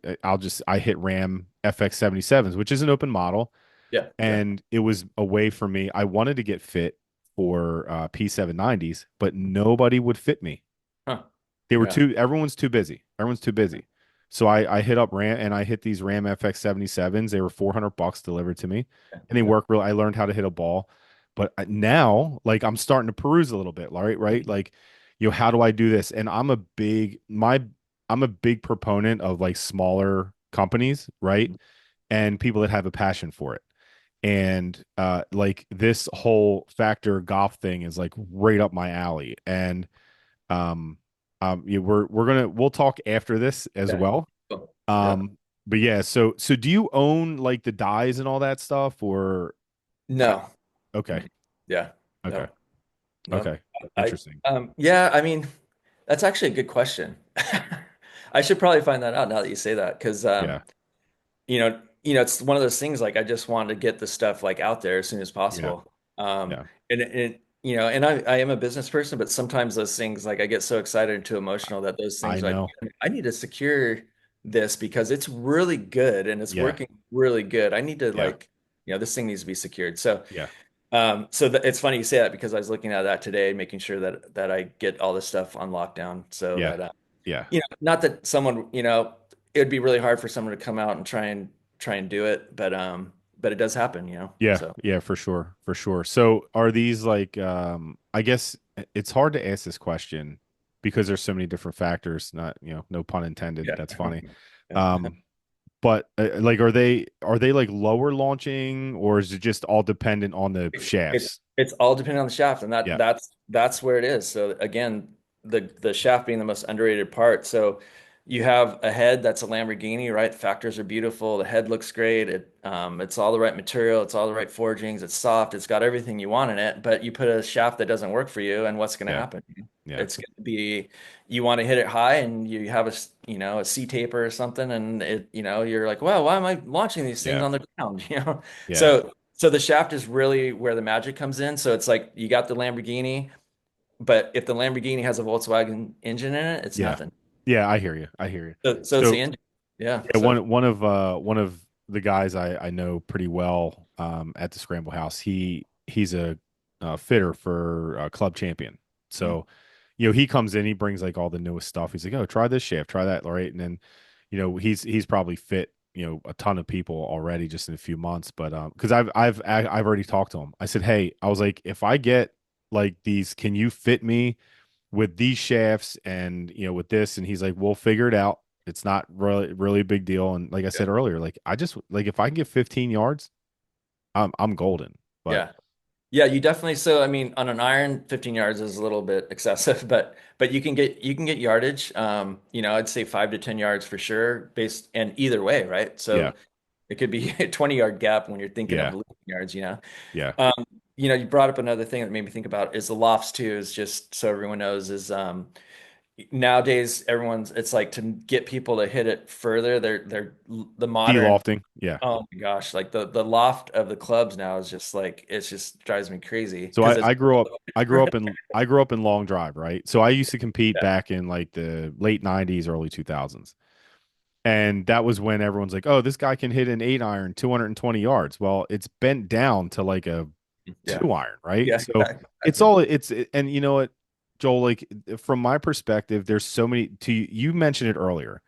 hit Ram FX 77s, which is an open model, Yeah. Yeah. and it was a way for me. I wanted to get fit for P790s, but nobody would fit me. Huh. They were Yeah. too, everyone's too busy. Everyone's too busy. So I hit up Ram and I hit these Ram FX 77s. They were $400 delivered to me, Yeah. and they Yeah. work real. I learned how to hit a ball, but now like I'm starting to peruse a little bit, right? Right? Like, how do I do this? And I'm a big proponent of like smaller companies, right? And people that have a passion for it. And like this whole Factor Golf thing is like right up my alley. And um, we'll talk after this as Yeah. well. Cool. Yeah. Um, but yeah, so do you own like the dies and all that stuff, or how, No. okay, Mm. Yeah. okay, No. No. okay, I interesting. yeah, I mean, that's actually a good question. I should probably find that out now that you say that because Yeah, it's one of those things like I just want to get the stuff like out there as soon as yeah, possible. Um, yeah. and I am a business person, but sometimes those things like I get so excited and too emotional that those I things like know. I need to secure this because it's really good and it's Yeah, working really good. I need to yeah, this thing needs to be secured. So yeah. So it's funny you say that because I was looking at that today, making sure that I get all this stuff on lockdown so Yeah. that Yeah. not that someone, it'd be really hard for someone to come out and try and do it, but it does happen. Yeah, So yeah, for sure, for sure. So are these like I guess it's hard to ask this question because there's so many different factors, not, no pun intended. yeah. That's funny. Yeah. Um but like are they like lower launching, or is it just all dependent on the It's shafts? it's all dependent on the shaft, and that Yeah. that's where it is. So again, the shaft being the most underrated part. So you have a head that's a Lamborghini, right? Factors are beautiful. The head looks great. It's all the right material. It's all the right forgings. It's soft. It's got everything you want in it. But you put a shaft that doesn't work for you, and what's going to Yeah. happen? Yeah. It's going to be you want to hit it high, and you have a C taper or something, and you're like, well, why am I launching these things Yeah. on the ground? Yeah. So the shaft is really where the magic comes in. So it's like you got the Lamborghini, but if the Lamborghini has a Volkswagen engine in it, it's Yeah. nothing. Yeah, I hear you. I hear you. So it's So the engine. Yeah. yeah, one of the guys I know pretty well at the Scramble House. He's a fitter for Club Champion. Mhm. So, he comes in, he brings like all the newest stuff. He's like, "Oh, try this shaft, try that," right? And then, he's probably fit, a ton of people already just in a few months. But because I've already talked to him. I said, "Hey," I was like, "If I get like these, can you fit me with these shafts and with this?" And he's like, "We'll figure it out. It's not really a big deal." And like I Yeah. said earlier, like I just like if I can get 15 yards, I'm golden. But Yeah. Yeah, you definitely so I mean on an iron 15 yards is a little bit excessive, but you can get yardage. I'd say 5 to 10 yards for sure based and either way, right? yeah, So it could be a 20-yard gap when you're thinking of yeah, losing yards. yeah, Um, you brought up another thing that made me think about is the lofts too, is just so everyone knows is nowadays it's like to get people to hit it further, they're the modern de-lofting, yeah. oh my gosh, like the loft of the clubs now is just like it's just drives me crazy So because I, it's I grew up I grew up in Long Drive, right? So I used to compete yeah, back in like the late 90s, early 2000s. And that was when everyone's like, "Oh, this guy can hit an 8 iron 220 yards." Well, it's bent down to like a yeah, 2 iron, right? yeah, So it's exactly. all it's and you know what, Joel, like from my perspective, there's so many to you mentioned it earlier.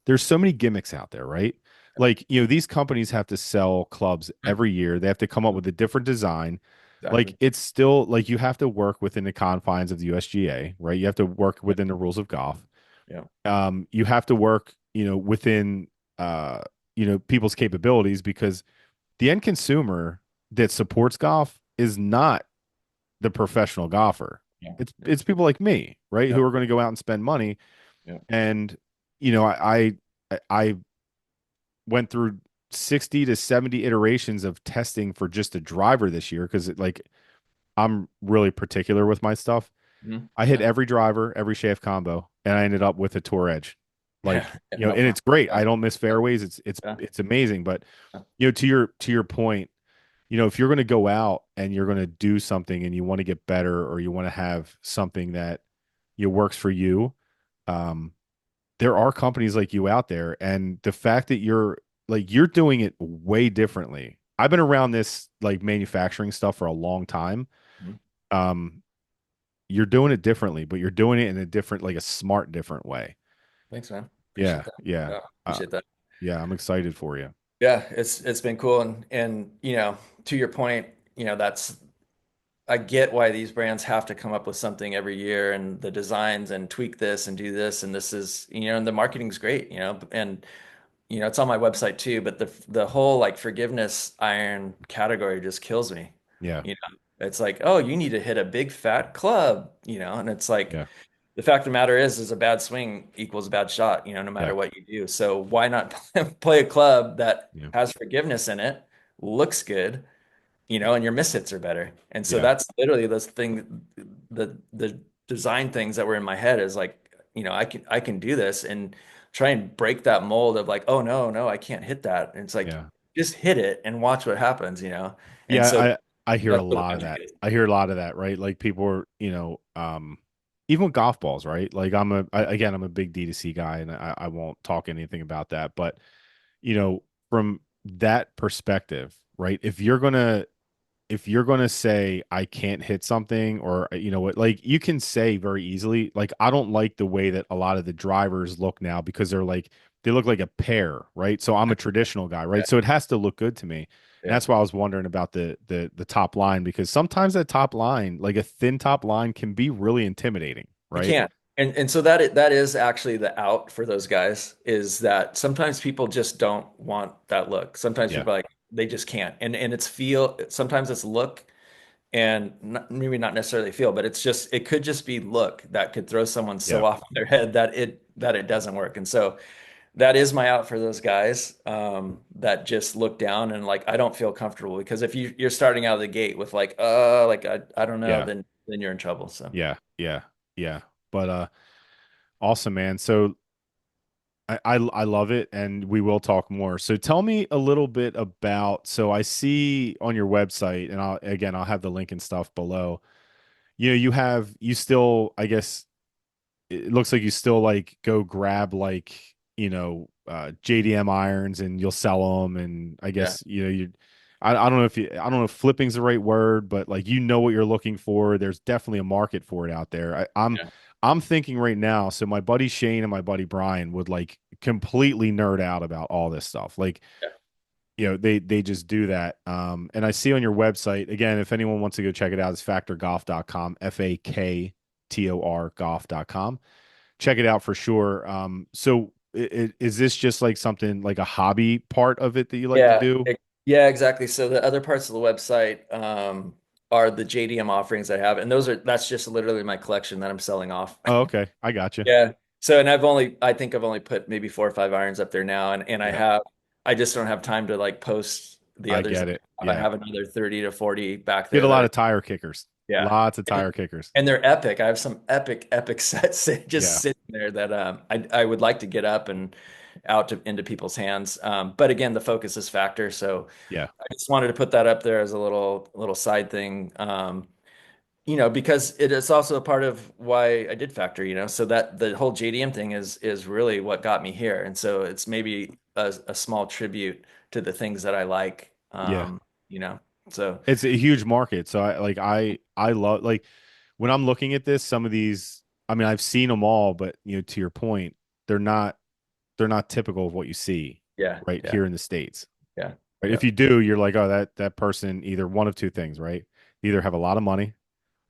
There's so many gimmicks out there, right? Like, these companies have to sell clubs every year. They have to come up with a different design. Like Exactly. it's still like you have to work within the confines of the USGA, right? You have to work Yeah, within the rules of golf. yeah, You have to work, within uh, people's capabilities, because the end consumer that supports golf is not the professional golfer. yeah, It's people like me, right, yeah, who are going to go out and spend money. yeah, And I went through 60 to 70 iterations of testing for just a driver this year because like I'm really particular with my stuff. mhm, I hit yeah, every driver, every shaft combo, and I ended up with a tour edge. yeah, Like, yeah, no and problem. it's great. Yeah, I don't miss fairways. It's yeah, it's amazing. But yeah, to your point, if you're going to go out and you're going to do something and you want to get better, or you want to have something that works for you, um, there are companies like you out there, and the fact that you're doing it way differently. I've been around this like manufacturing stuff for a long time. mhm. Um, you're doing it differently, but you're doing it in a different, like a smart, different way. Thanks, man. Appreciate Yeah, that. yeah, Yeah, uh, appreciate that. yeah. I'm excited for you. Yeah, it's been cool and to your point, that's I get why these brands have to come up with something every year and the designs and tweak this and do this and this is and the marketing's great, and it's on my website too, but the whole like forgiveness iron category just kills me. Yeah, You know, it's like, oh, you need to hit a big fat club, and it's like yeah, the fact of the matter is a bad swing equals a bad shot, no yeah, matter what you do. So why not play a club that yeah, has forgiveness in it, looks good, and your mishits are better. And so yeah, that's literally this thing, the design things that were in my head is like, I can do this and try and break that mold of like, oh no, no, I can't hit that. And it's like yeah. just hit it and watch what happens. And Yeah, so I hear a that's where the lot of magic that. is. I hear a lot of that, right? Like people are, even with golf balls, right? Like again, I'm a big D2C guy, and I won't talk anything about that. But, from that perspective, right? If you're gonna if you're going to say I can't hit something, or you know what, like you can say very easily, like I don't like the way that a lot of the drivers look now because they're like they look like a pear, right? So I'm a traditional guy, Yeah, right? So it has to look good to me. And yeah. that's why I was wondering about the top line, because sometimes that top line, like a thin top line, can be really intimidating, You right? can't. And so that is actually the out for those guys is that sometimes people just don't want that look. Sometimes Yeah. people are like they just can't. And it's feel sometimes it's look and maybe not necessarily feel, but it's just it could just be look that could throw someone so Yeah. off their head that it doesn't work. And so that is my out for those guys that just look down and like I don't feel comfortable because if you're starting out of the gate with like I don't know, Yeah. then you're in trouble. So Yeah. Yeah. Yeah. But awesome, man. So I love it, and we will talk more. So tell me a little bit about. So I see on your website, and I'll have the link and stuff below. You know, you still, I guess it looks like you still like go grab like JDM irons and you'll sell them, and I yeah, guess I don't know if I don't know if flipping's the right word, but like you know what you're looking for. There's definitely a market for it out there. yeah, I'm thinking right now. So my buddy Shane and my buddy Brian would like completely nerd out about all this stuff. Like yeah. they just do that. And I see on your website again, if anyone wants to go check it out, it's factorgolf.com, FAKTOR golf.com. Check it out for sure. So is this just like something like a hobby part of it that you like to Yeah, do? yeah, exactly. So the other parts of the website are the JDM offerings I have, and that's just literally my collection that I'm selling off. Oh, okay. I got you. Yeah. So and I think I've only put maybe 4 or 5 irons up there now, and Yeah, I just don't have time to like post the I others get that it. I Yeah. have another 30 to 40 back Get there a that lot are of tire kickers. yeah. Lots of And, tire kickers. and they're epic. I have some epic sets just Yeah. sitting there that I would like to get up and into people's hands. But again, the focus is Factor, so Yeah. I just wanted to put that up there as a little side thing. Because it is also a part of why I did Factor, so that the whole JDM thing is really what got me here. And so it's maybe a small tribute to the things that I like. Yeah. You know. So It's a huge market. So I love like when I'm looking at this, some of these, I mean, I've seen them all, but to your point, they're not they're not typical of what you see yeah, right yeah, here in the States. yeah, Right? yeah, If you do, you're like, oh, that person either one of two things, right? They either have a lot of money or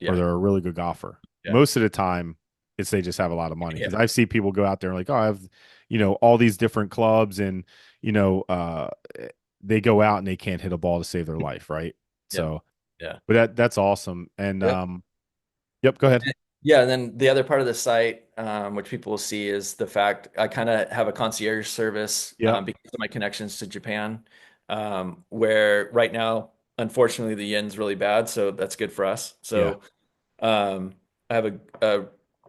yeah, they're a really good golfer. yeah, Most of the time, it's they just have a lot of money. yeah, Because I see people go out there and like, oh, I have, all these different clubs, and you know, uh, they go out and they can't hit a ball to save their life, right? yeah, So, yeah. but that's awesome. And Yep. yep, go ahead. Yeah, and then the other part of the site, which people will see, is the fact I kind of have a concierge service Yep, because of my connections to Japan, where right now, unfortunately, the yen's really bad, so that's good for us. yeah, So I have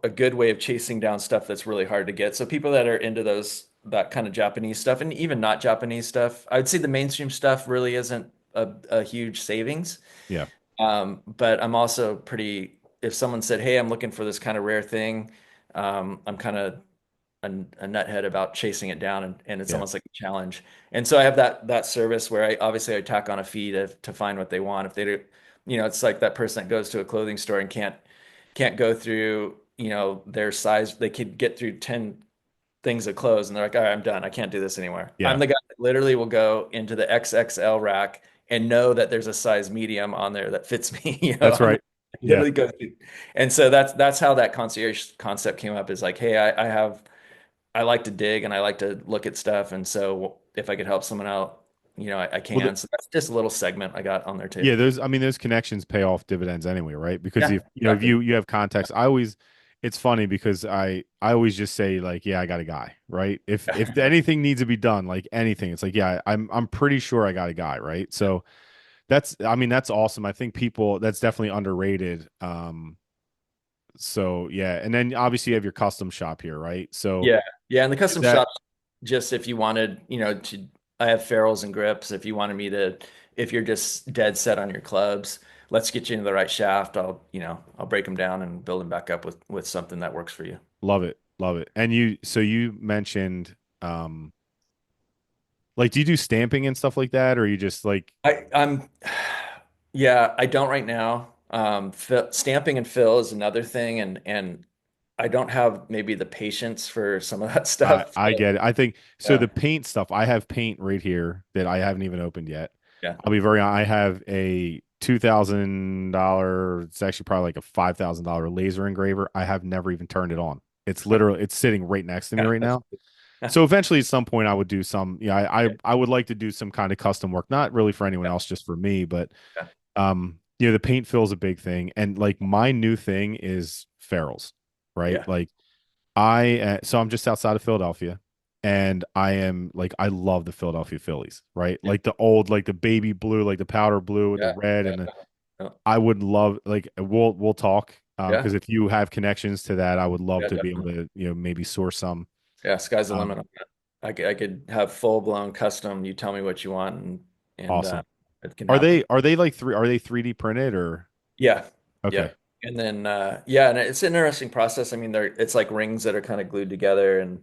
a good way of chasing down stuff that's really hard to get. So people that are into that kind of Japanese stuff, and even not Japanese stuff, I would say the mainstream stuff really isn't a huge savings. yeah, But I'm also if someone said, "Hey, I'm looking for this kind of rare thing," I'm kind of a nuthead about chasing it down, and it's yeah, almost like a challenge. And so I have that service where I tack on a fee to find what they want. If they do, it's like that person that goes to a clothing store and can't go through, their size. They could get through 10 things of clothes and they're like, all right, I'm done. I can't do this anymore. I'm yeah. the guy that literally will go into the XXL rack and know that there's a size medium on there that fits me. That's I'm right. Yeah. literally go through. And so that's how that concierge concept came up is like, hey, I like to dig and I like to look at stuff. And so if I could help someone out, I Well, can. So that's just a little segment I got on there too. yeah, I mean, those connections pay off dividends anyway, right? Because Yeah, if exactly. you have context, it's funny because I always just say like, yeah, I got a guy, right? If anything needs to be done, like anything, it's like, yeah, I'm pretty sure I got a guy, right? So I mean, that's awesome. I think that's definitely underrated. So yeah, and then obviously you have your custom shop here, right? So Yeah. Yeah. And the is custom that shop, just if you wanted, I have ferrules and grips. If you wanted me if you're just dead set on your clubs, let's get you into the right shaft. I'll break them down and build them back up with something that works for you. love it, love it. And you mentioned like do you do stamping and stuff like that, or you just like I'm Yeah, I don't right now. Stamping and fill is another thing, and I don't have maybe the patience for some of that I stuff. I get it. I think so. Yeah, The paint stuff, I have paint right here that I haven't even opened yet. yeah, I'll be very honest. I have a $2,000. It's actually probably like a $5,000 laser engraver. I have never even turned it on. It's sitting right next to me yeah. right now. So eventually, at some point, I would do some. Yeah, I would like to do some kind of custom work, not really for anyone Yeah, else, just for me. But yeah, the paint fill is a big thing, and like my new thing is ferrules, right? yeah, Like so I'm just outside of Philadelphia, and I am like I love the Philadelphia Phillies, right? yeah, Like the old, like the baby blue, like the powder blue with the yeah, red, yeah, and yeah, I would love like we'll talk yeah, because if you have connections to that, I would love yeah, to be able definitely. to maybe source some. Yeah, sky's the limit Um, on that. I could have full blown custom. You tell me what you want, and awesome. it can Are happen. they like three? Are they 3D printed or Yeah. okay? Yep. And then yeah, and it's an interesting process. I mean, it's like rings that are kind of glued together and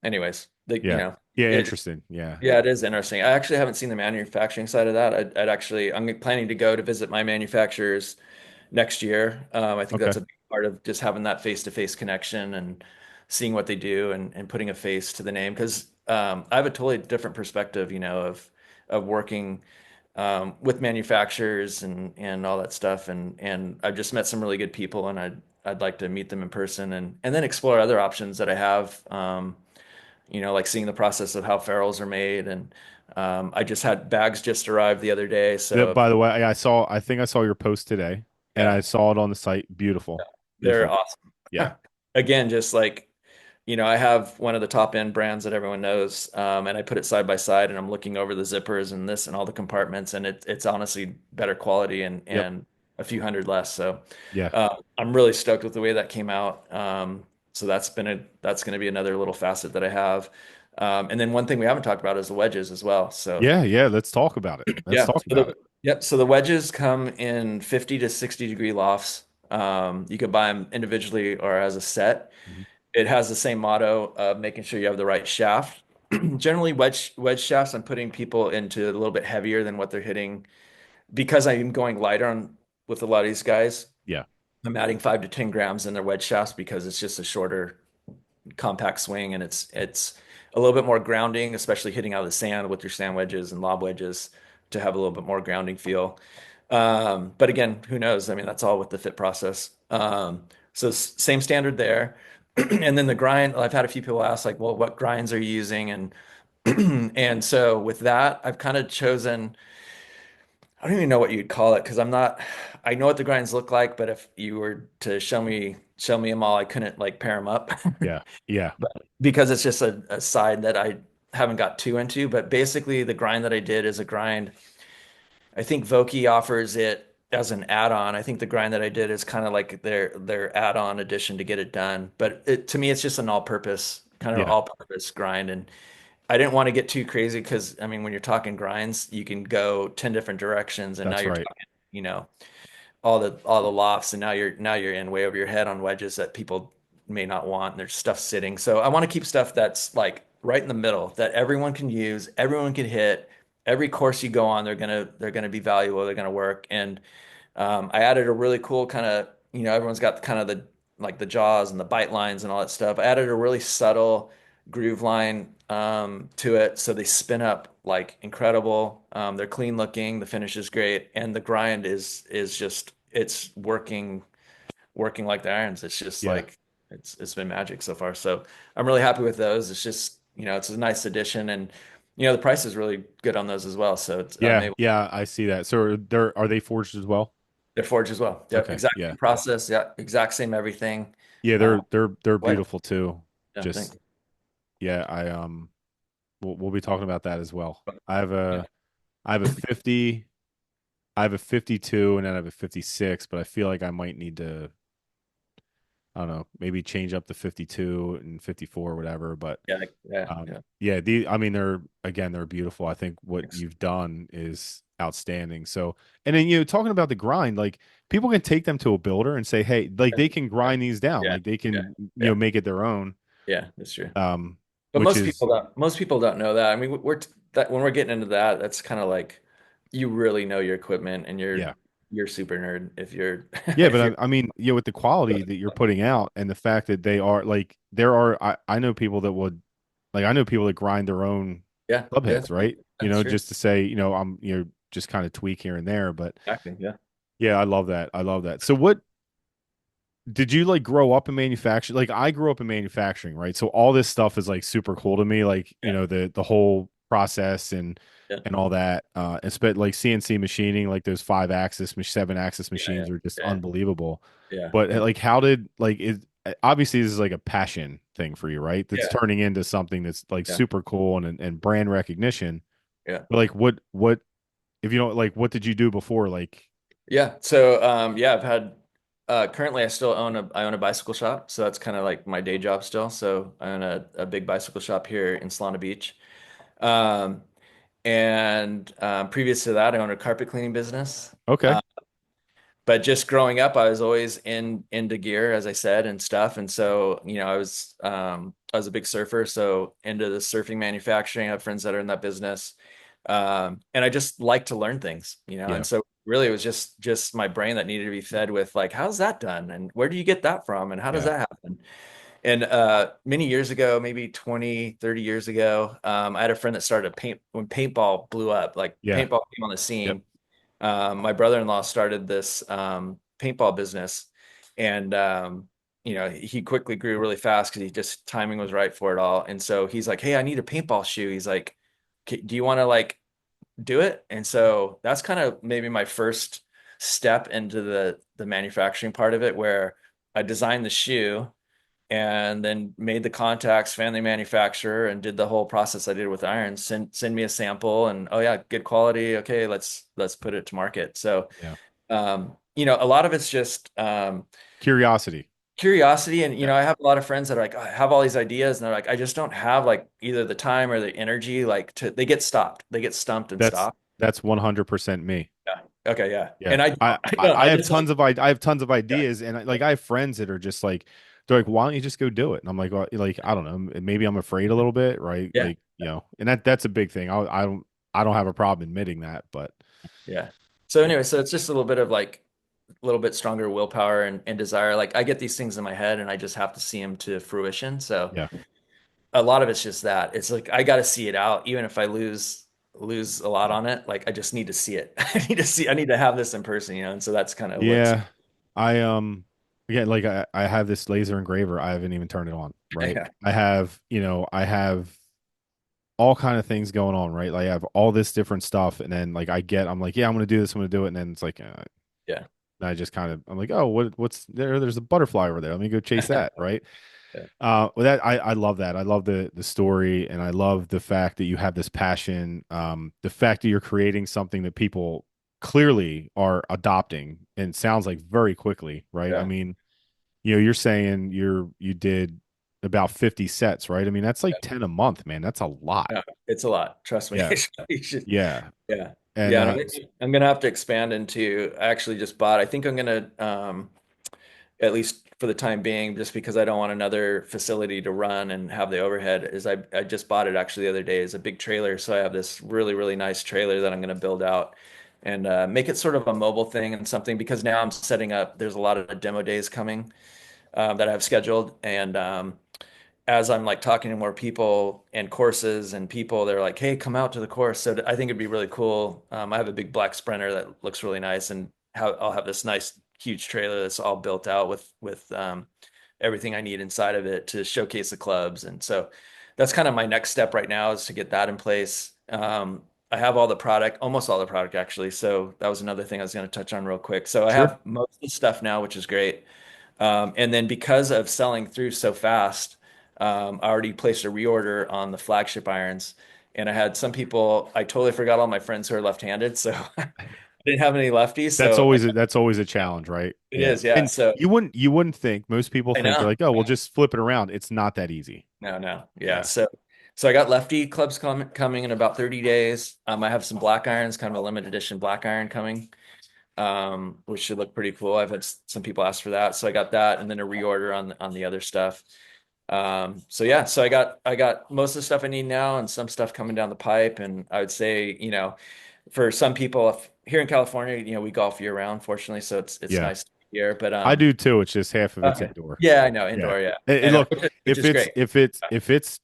anyways, Yeah, yeah, it interesting. Yeah, yeah, it is interesting. I actually haven't seen the manufacturing side of that. I'm planning to go to visit my manufacturers next year. I think okay. that's a big part of just having that face-to-face connection and seeing what they do and putting a face to the name because I have a totally different perspective, of working with manufacturers and all that stuff. And I've just met some really good people, and I'd like to meet them in person and then explore other options that I have. Like seeing the process of how ferrules are made, and I just had bags just arrived the other day, so By the way, I think I saw your post today, and I yeah. saw it on the site. Beautiful, They're beautiful. awesome. Yeah, Again, just like, I have one of the top end brands that everyone knows, and I put it side by side, and I'm looking over the zippers and this and all the compartments, and it's honestly better quality and yep, a few hundred less. So yeah, I'm really stoked with the way that came out. So that's going to be another little facet that I have. And then one thing we haven't talked about is the wedges as well. So yeah, yeah. Let's talk about it. Let's yeah. talk about it. So the wedges come in 50 to 60 degree lofts. You could buy them individually or as a set. Mhm. It has the same motto of making sure you have the right shaft. Generally, wedge shafts, I'm putting people into a little bit heavier than what they're hitting because I'm going lighter on with a lot of these guys. Yeah, I'm adding 5 to 10 grams in their wedge shafts because it's just a shorter compact swing, and it's a little bit more grounding, especially hitting out of the sand with your sand wedges and lob wedges to have a little bit more grounding feel. But again, who knows? I mean, that's all with the fit process. So same standard there. And then the grind, I've had a few people ask like, well, what grinds are you using? And and so with that, I've kind of chosen, I don't even know what you'd call it because I know what the grinds look like, but if you were to show me them all, I couldn't like pair them up. yeah, yeah, But because it's just a side that I haven't got too into. But basically, the grind that I did is a grind. I think Voki offers it as an add-on. I think the grind that I did is kind of like their add-on addition to get it done. But to me, it's just an all-purpose kind of yeah. all-purpose grind. And I didn't want to get too crazy because I mean, when you're talking grinds, you can go 10 different directions, and now That's you're right. talking, all the lofts, and now you're in way over your head on wedges that people may not want, and there's stuff sitting. So I want to keep stuff that's like right in the middle that everyone can use, everyone can hit. Every course you go on, they're gonna be valuable, they're gonna work. And I added a really cool kind of, everyone's got kind of the like the jaws and the bite lines and all that stuff. I added a really subtle groove line to it, so they spin up like incredible. They're clean looking, the finish is great, and the grind is just it's working like the irons. It's just Yeah, like it's been magic so far. So I'm really happy with those. It's just it's a nice addition, and the price is really good on those as well. So I'm yeah, able. yeah. I see that. So are they forged as well? They're forged as well. Yep, Okay, exact yeah, same process. Yeah, exact same everything. yeah. Uh, They're what? beautiful too. Yeah, Just thanks. yeah, we'll be talking about that as well. Yeah, I have a 50, I have a 52, and then I have a 56, but I feel like I might need to, I don't know, maybe change up the 52 and 54 or whatever. But yeah, yeah, yeah. yeah, I mean, they're beautiful. I think what Thanks. you've done is outstanding. So, and then talking about the grind, like people can take them to a builder and say, hey, like they can grind these down, Yeah, like they yeah, can, yeah, make it their own. yeah. That's true. But Which is most people don't know that. I mean, that when we're getting into that, that's kind of like you really know your equipment, and Yeah. you're super nerd if you're Yeah, if you're but I mean, with the quality that you're putting out and the fact that they are like, I know people that would, like, I know people that grind their own yeah, club yeah, heads, right? that's true. Just to say, I'm, just kind of tweak here and there. But Exactly. Yeah. yeah, I love that. I love that. So what did you like grow up in manufacturing? Like I grew up in manufacturing, right? So all this stuff is like super cool to me, like, Yeah. the whole process Yeah. and all that. Like CNC machining, like those 5-axis, 7-axis Yeah. Yeah. machines are just Yeah. unbelievable. Yeah. But And like how did like it obviously this is like a passion thing for you, right? That's yeah. turning into something that's like Yeah. super cool and brand recognition. Yeah. But like what if you don't like what did you do before? Like Yeah. So yeah, I've had currently I own a bicycle shop. So that's kind of like my day job still. So I own a big bicycle shop here in Solana Beach. Um and previous to that, I owned a carpet cleaning business. okay. But just growing up, I was always into gear, as I said, and stuff. And so, I was a big surfer, so into the surfing manufacturing. I have friends that are in that business. And I just like to learn things, Yeah. and so really it was just my brain that needed to be fed with like, how's that done? And where do you get that from? And how does Yeah. that happen? And many years ago, maybe 20, 30 years ago, I had a friend that started when paintball blew up, like Yeah. paintball came on the Yep. scene. My brother-in-law started this paintball business, and he quickly grew really fast because he just timing was right for it all. And so he's like, "Hey, I need a paintball shoe." He's like, "Do you want to like do it?" And so that's kind of maybe my first step into the manufacturing part of it, where I designed the shoe and then made the contacts, found the manufacturer, and did the whole process I did with irons. Send me a sample, and oh yeah, good quality. Okay, let's put it to market. So, Yeah. a lot of it's just Curiosity. curiosity, and Yeah. I have a lot of friends that are like, I have all these ideas, and they're like, I just don't have like either the time or the energy, like to. They get stopped, they get stumped and That's stopped. that's 100% me. Yeah. Okay. Yeah. Yeah. And I I, don't. I I don't. I I have just like. tons of I have tons of Yeah. ideas and like I have friends that are just like they're like why don't you just go do it? And I'm like well, like I don't know, maybe I'm afraid a little bit, right? Yeah. Like, and that's a big thing. I don't have a problem admitting that, but Yeah. So anyway, so it's just a little bit of like a little bit stronger willpower and desire. Like I get these things in my head and I just have to see them to fruition. So yeah. a lot of it's just that. It's like I got to see it out, even if I lose a lot on it. Like I just need to see it. I need to have this in person, And so that's kind of what's Yeah. I again like I have this laser engraver. I haven't even turned it on, right? yeah. I have all kind of things going on, right? Like I have all this different stuff and then like I'm like, yeah, I'm gonna do this, I'm gonna do it, and then it's like Yeah. and I just kind of I'm like, oh, what's there? There's a butterfly over there. Let me go chase that, right? Yeah. Well, that I love that. I love the story, and I love the fact that you have this passion. The fact that you're creating something that people clearly are adopting, and sounds like very quickly, right? I Yeah. mean, you're saying you did about 50 sets, right? I mean, that's like 10 a month, man. That's a lot. Yeah. It's a lot. Trust me. Yeah, You should, yeah, yeah. and Yeah. And I'm gonna have to expand into, I actually just bought, I think I'm gonna at least for the time being, just because I don't want another facility to run and have the overhead, is I just bought it actually the other day as a big trailer. So I have this really, really nice trailer that I'm going to build out and make it sort of a mobile thing and something, because now I'm setting up, there's a lot of demo days coming that I have scheduled. And as I'm like talking to more people and courses and people, they're like, hey, come out to the course. So I think it'd be really cool. I have a big black Sprinter that looks really nice, and I'll have this nice huge trailer that's all built out with everything I need inside of it to showcase the clubs. And so that's kind of my next step right now, is to get that in place. I have all the product, almost all the product actually. So that was another thing I was going to touch on real quick. So I sure, have most of the stuff now, which is great. And then because of selling through so fast, I already placed a reorder on the flagship irons. And I had some people, I totally forgot all my friends who are left-handed. So I didn't have any lefties. So that's always a challenge, right? it Yeah, is, yeah. and So you wouldn't think most people I think they're know. like, oh, well, just flip it around. It's not that easy. No, no. Yeah. Yeah, So I got lefty clubs coming in about 30 days. I have some black irons, kind of a limited edition black iron coming, which should look pretty cool. I've had some people ask for that. So I got that, and then a reorder on the other stuff. So yeah, so I got most of the stuff I need now, and some stuff coming down the pipe. And I would say, for some people here in California, we golf year round, fortunately, so it's Yeah. nice to be here. But I do too. It's just half of it's okay. indoor. Yeah, I know, Yeah. indoor, yeah. And I know, look, which is great. if it's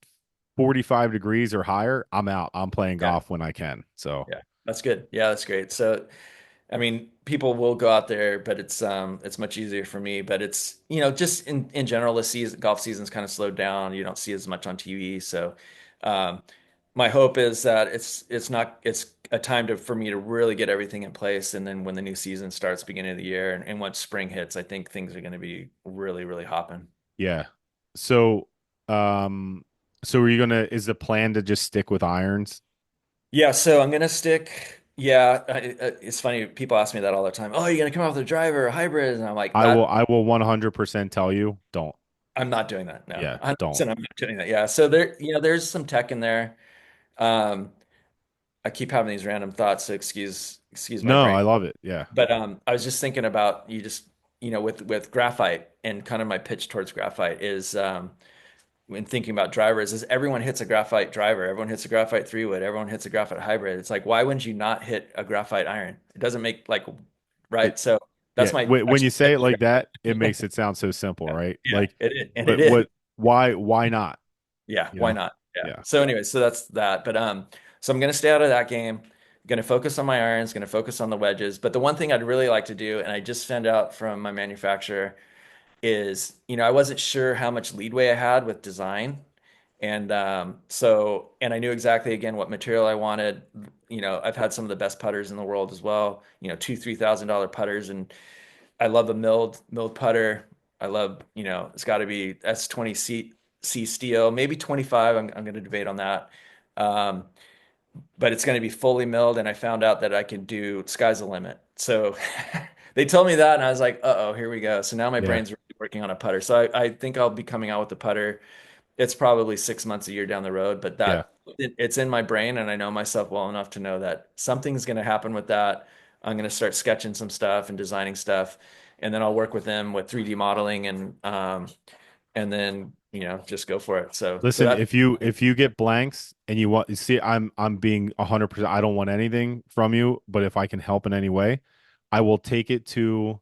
45 degrees or higher, I'm out. I'm playing Yeah, golf when I can. So yeah. That's good. Yeah, that's great. So I mean, people will go out there, but it's much easier for me. But it's, just in general, the season golf season's kind of slowed down. You don't see as much on TV. So um my hope is that it's a time for me to really get everything in place. And then when the new season starts beginning of the year and once spring hits, I think things are going to be really, really hopping. yeah. So um so are you gonna is the plan to just stick with irons? Yeah, so I'm gonna stick. Yeah, it's funny. People ask me that all the time. Oh, you're gonna come out with a driver or a hybrid? And I'm like, I will 100% tell you, don't. I'm not doing that. No, Yeah, don't. 100% I'm not doing that. Yeah. So there's some tech in there. Um, I keep having these random thoughts, so excuse my No, brain. I love it. Yeah. But I was just thinking about with graphite and kind of my pitch towards graphite is when thinking about drivers is everyone hits a graphite driver, everyone hits a graphite three wood, everyone hits a graphite hybrid. It's like, why wouldn't you not hit a graphite iron? It doesn't make like It right. So yeah, that's my when you say it like that, it yeah, makes it sound so simple, right? yeah, Like it is, and it but is. why not? Yeah, You why know? not? Yeah. Yeah. So anyway, so that's that. But so I'm gonna stay out of that game. Gonna focus on my irons, gonna focus on the wedges. But the one thing I'd really like to do, and I just found out from my manufacturer, is, I wasn't sure how much leadway I had with design. And and I knew exactly again what material I wanted. I've had some of the best putters in the world as well, $2,000, $3,000 putters, and I love a milled putter. I love, it's got to be S20 C steel, maybe 25. I'm going to debate on that. Um, but it's going to be fully milled. And I found out that I can do sky's the limit. So they told me that, and I was like, uh-oh, here we go. So now my Yeah. brain's really working on a putter. So I think I'll be coming out with the putter. It's probably 6 months, a year down the road, but Yeah. it's in my brain, and I know myself well enough to know that something's going to happen with that. I'm going to start sketching some stuff and designing stuff, and then I'll work with them with 3D modeling and then just go for it. So Listen, that if you get blanks and you see I'm being 100%, I don't want anything from you, but if I can help in any way, I will take it to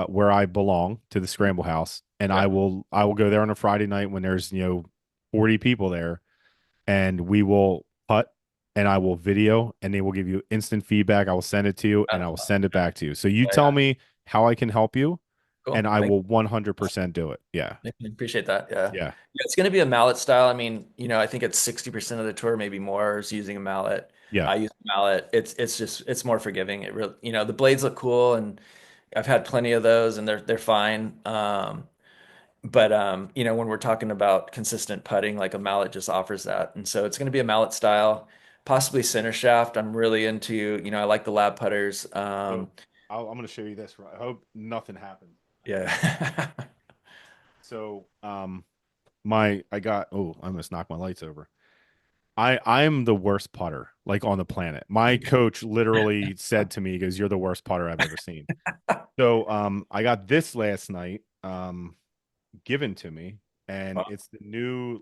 where I belong, to the Scramble House, and yeah. I will go there on a Friday night when there's 40 people there, and we will putt, and I will video, and they will give you instant feedback. I will send it to you, and I will send it back to you. So you Yeah, tell yeah. me how I can help you, and Cool. I will 100% do it. Yeah, Thank you. Appreciate that. Yeah. yeah, Yeah, it's going to be a mallet style. I mean, I think it's 60% of the tour, maybe more, is using a mallet. yeah. I use a mallet. It's more forgiving. It really, the blades look cool, and I've had plenty of those, and they're fine. But when we're talking about consistent putting, like a mallet just offers that. And so it's going to be a mallet style, possibly center shaft. I'm really into, I like the lab putters. So I'm going to show you this. I hope nothing happens. Yeah. So I got I almost knocked my lights over. I am the worst putter like on the planet. My coach literally said to me, he goes, "You're the worst putter I've ever seen." So I got this last night given to me, and Wow. it's the new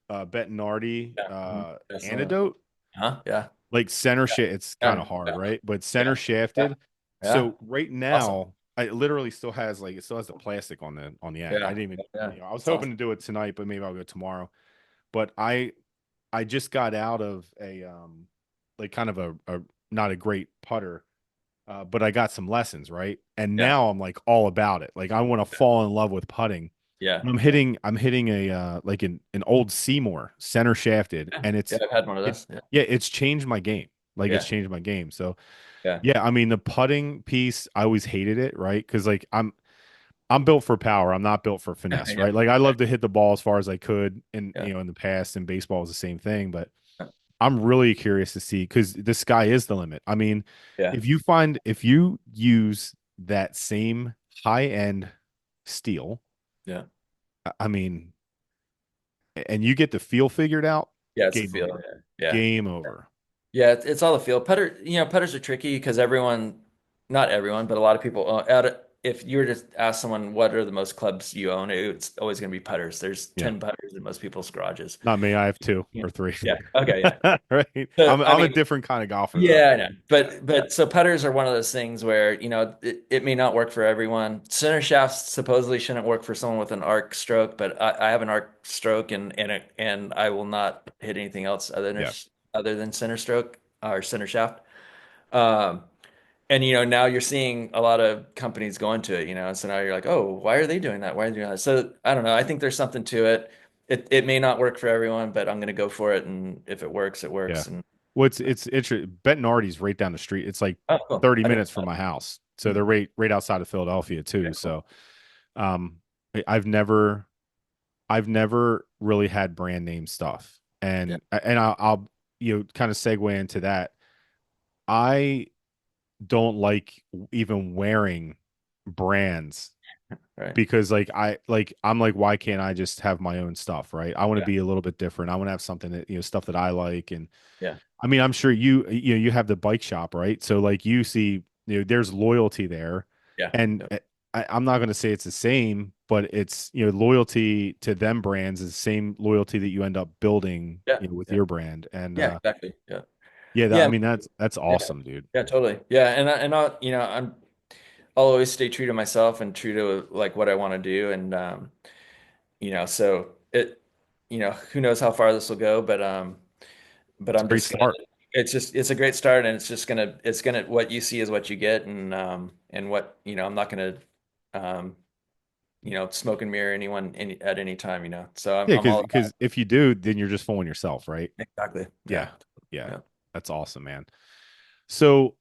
Bettinardi Yeah. Mhm. That's antidote. huh? Yeah. Like center shaft, it's kind Yeah. of hard, Yeah. right? But Yeah. center Yeah. shafted. Yeah. So right Awesome. now, I literally still has the plastic on the end. I Yeah. didn't even, Yeah. I was That's hoping awesome. to do it tonight, but maybe I'll go tomorrow. But I just got out of a like kind of a not a great putter, but I got some lessons, right? And Yeah. now I'm like all about it. Like I want to fall in love with putting. Yeah. And Yeah. I'm hitting a like an old Seymour center shafted, Yeah. and Yeah. I've had one of those. Yeah. it's changed my game. Like it's Yeah. changed my game. So Yeah. yeah, I mean the putting piece, I always hated it, right? Because like I'm built for power. I'm not built for finesse, Yeah. right? Like I love to hit the ball as far as I could, and Yeah. in the past, and baseball was the same thing. But Yeah. I'm really curious to see because the sky is the limit. I mean, Yeah. if you use that same high end steel, Yeah. I mean, and you get the feel figured out, Yeah. It's a game feel. over, Yeah. game Yeah. over. Yeah, it's all the feel. Putters are tricky because not everyone, but a lot of people if you were to ask someone what are the most clubs you own, it's always going to be putters. There's Yeah. 10 putters in most people's garages. Not me. I have two Yeah. or three. Yeah. Okay. Yeah. Right. So, I I'm a mean, different kind of golfer though. yeah, I know. But so putters are one of those things where, it may not work for everyone. Center shafts supposedly shouldn't work for someone with an arc stroke, but I have an arc stroke and I will not hit anything else Yeah. other than center stroke or center shaft. Um, and now you're seeing a lot of companies go into it, and so now you're like, oh, why are they doing that? Why are they doing that? So I don't know. I think there's something to it. It may not work for everyone, but I'm going to go for it, and if it works, it Yeah. works. And Well, it's interesting. Bettinardi's right down the street. It's like oh, cool. 30 I didn't minutes from know my house. So that. they're right outside of Philadelphia too. Yeah, cool. So um I've never really had brand name stuff. Yeah, And I'll kind of segue into that. I don't like even wearing brands right. because I'm like, why can't I just have my own stuff, right? I want to Yeah, be a little bit different. I want to have something that, stuff that I like. And yeah, I mean, I'm sure you have the bike shop, right? So like you see, there's loyalty there. yeah, And yeah, I'm not going to say it's the same, but it's, loyalty to them brands is the same loyalty that you end up building, yeah, with yeah, your brand. And yeah, exactly. Yeah, yeah, I yeah, mean, that's yeah, awesome, dude. yeah, totally. Yeah, I'll always stay true to myself and true to like what I want to do, and so who knows how far this will go, but It's a I'm great just gonna. start. It's a great start, and it's gonna what you see is what you get, and what I'm not gonna um smoke and mirror anyone at any time, so Yeah, I'm all about because if you do, then you're just fooling yourself, right? exactly. Yeah. Yeah, Yeah. yeah, That's awesome, man. So,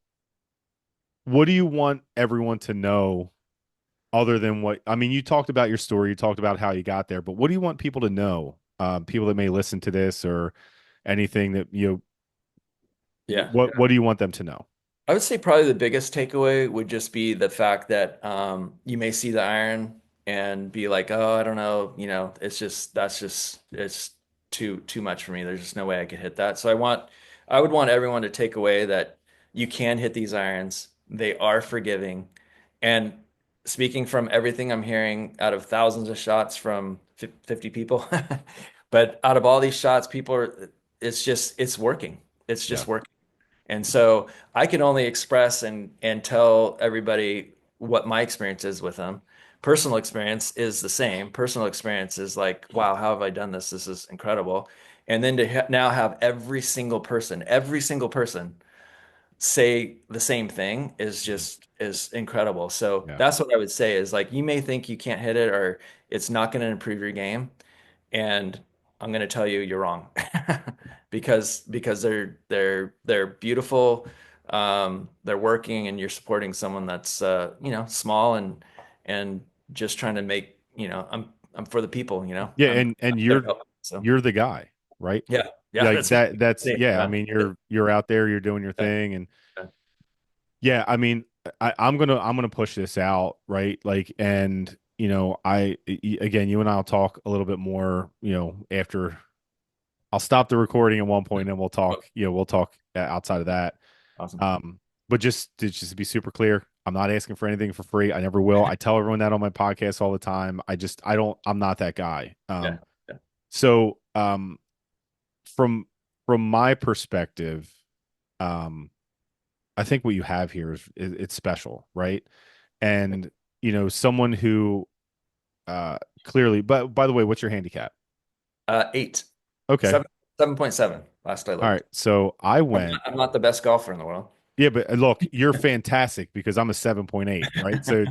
what do you want everyone to know other than what I mean, you talked about your story, you talked about how you got there, but what do you want people to know? People that may listen to this or anything that yeah. what do you want them to know? I would say probably the biggest takeaway would just be the fact that you may see the iron and be like, oh, I don't know, it's too much for me. There's just no way I could hit that. So I would want everyone to take away that you can hit these irons. They are forgiving. And speaking from everything I'm hearing out of thousands of shots from 50 people, but out of all these shots, it's working. It's Yeah. just working. And so I can only express and tell everybody what my experience is with them. Personal experience is the same. Personal experience is like, wow, how have I done this? This is incredible. And then to now have every single person say the same thing Mhm. is incredible. So Yeah. that's what I would say is like you may think you can't hit it or it's not going to improve your game, and I'm going to tell you you're wrong because they're beautiful. They're working, and you're supporting someone that's small and just trying to make I'm for the people. Yeah, I'm and there to help. So you're the guy, right? yeah, yeah, Like that's that's yeah, I yeah, mean you're out there, you're doing your yeah, thing and yeah, yeah, I mean, I'm gonna push this out, right? Like, and again, you and I'll talk a little bit more, after I'll stop the recording at one point, and we'll oh, talk. We'll talk outside of that. awesome. But just to be super clear, I'm not asking for anything for free. I never will. I tell everyone that on my podcast all the time. I don't. I'm not that guy. Yeah, yeah, So from my perspective, um, I think what you have here is it's special, right? And someone who clearly. But by the way, what's your handicap? eight, Okay, 7.7 last I all looked. right. So I I'm went. not, I'm not the best golfer in the world. Yeah, but look, you're fantastic because I'm a 7.8, right? So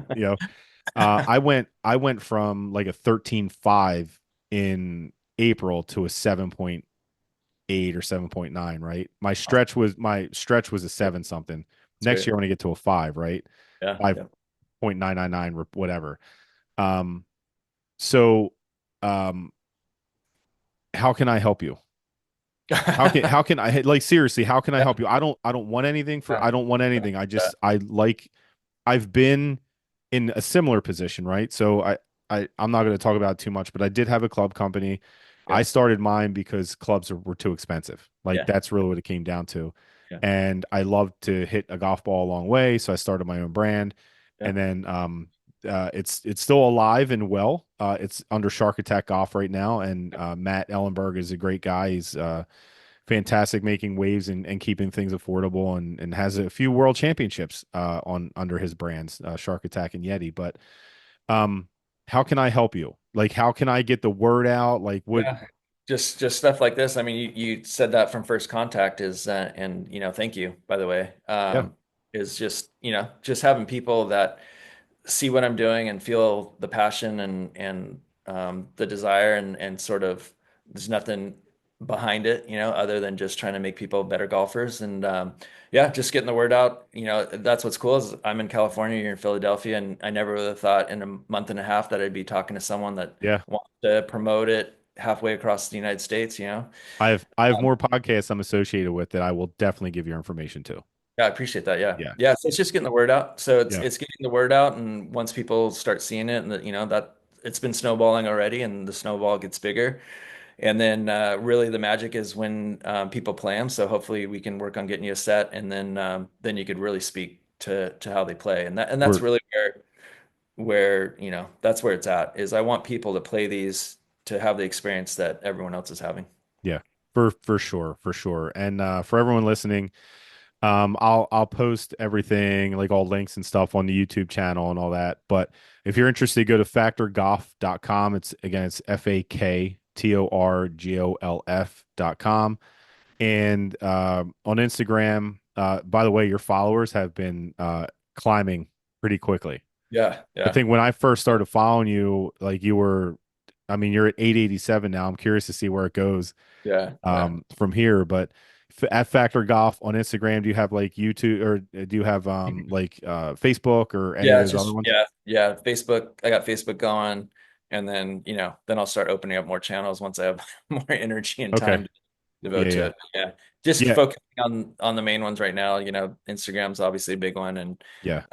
I went from like a 13.5 in April to a 7.8 or 7.9, right? Awesome. My stretch was a seven something. That's Next great. year I want to get to a five, right? Yeah, yeah. 5.999 or whatever. Um, so um how can I help you? How can I like seriously, how can I Yeah, help you? I don't want anything for yeah, I don't want yeah, anything. yeah, I like I've been in a similar position, right? So I'm not going to talk about it too much, but I did have a club company. I yeah, started mine because clubs were too expensive. Like yeah, that's really what it came down to. yeah, And I loved to hit a golf ball a long way, so I started my own brand. yeah, And then it's still alive and well. It's under Shark Attack Golf right now, and Matt Ellenberg is a great guy. He's fantastic making waves and keeping things affordable, and has a few world championships on under his brands, Shark Attack and Yeti. But um, how can I help you? Like, how can I get the word out? Like, what? Yeah. Just stuff like this. I mean, you said that from first contact is, and thank you, by the way. Yeah, Is just, just having people that see what I'm doing and feel the passion and the desire and sort of there's nothing behind it, other than just trying to make people better golfers and yeah, just getting the word out. That's what's cool is I'm in California, you're in Philadelphia, and I never would have thought in a month and a half that I'd be talking to someone that yeah. wants to promote it halfway across the United States. I have more podcasts I'm associated with that I will definitely give your information to. Yeah, I appreciate that. Yeah. Yeah, Yeah. So it's just getting the word out. So it's yeah. it's getting the word out. And once people start seeing it and that, that it's been snowballing already and the snowball gets bigger. And then really the magic is when people play them. So hopefully we can work on getting you a set and then you could really speak to how they play. And that's We're really where that's where it's at is I want people to play these to have the experience that everyone else is having. Yeah, for sure, for sure. And for everyone listening, I'll post everything, like all links and stuff on the YouTube channel and all that. But if you're interested, go to factorgolf.com. It's FAKTORGOLF.com. And on Instagram, by the way, your followers have been climbing pretty quickly. Yeah. I Yeah. think when I first started following you, like you were, I mean, you're at 887 now. I'm curious to see where it goes Yeah. Yeah. from here. But at Factor Golf on Instagram, do you have like YouTube or do you have like Facebook or any Yeah, of it's those other just ones? yeah. Facebook, I got Facebook going, and then then I'll start opening up more channels once I have more energy and Okay. time to Yeah, devote to yeah, it. Yeah, just yeah, focusing on the main ones right now. Instagram's obviously a big one, yeah,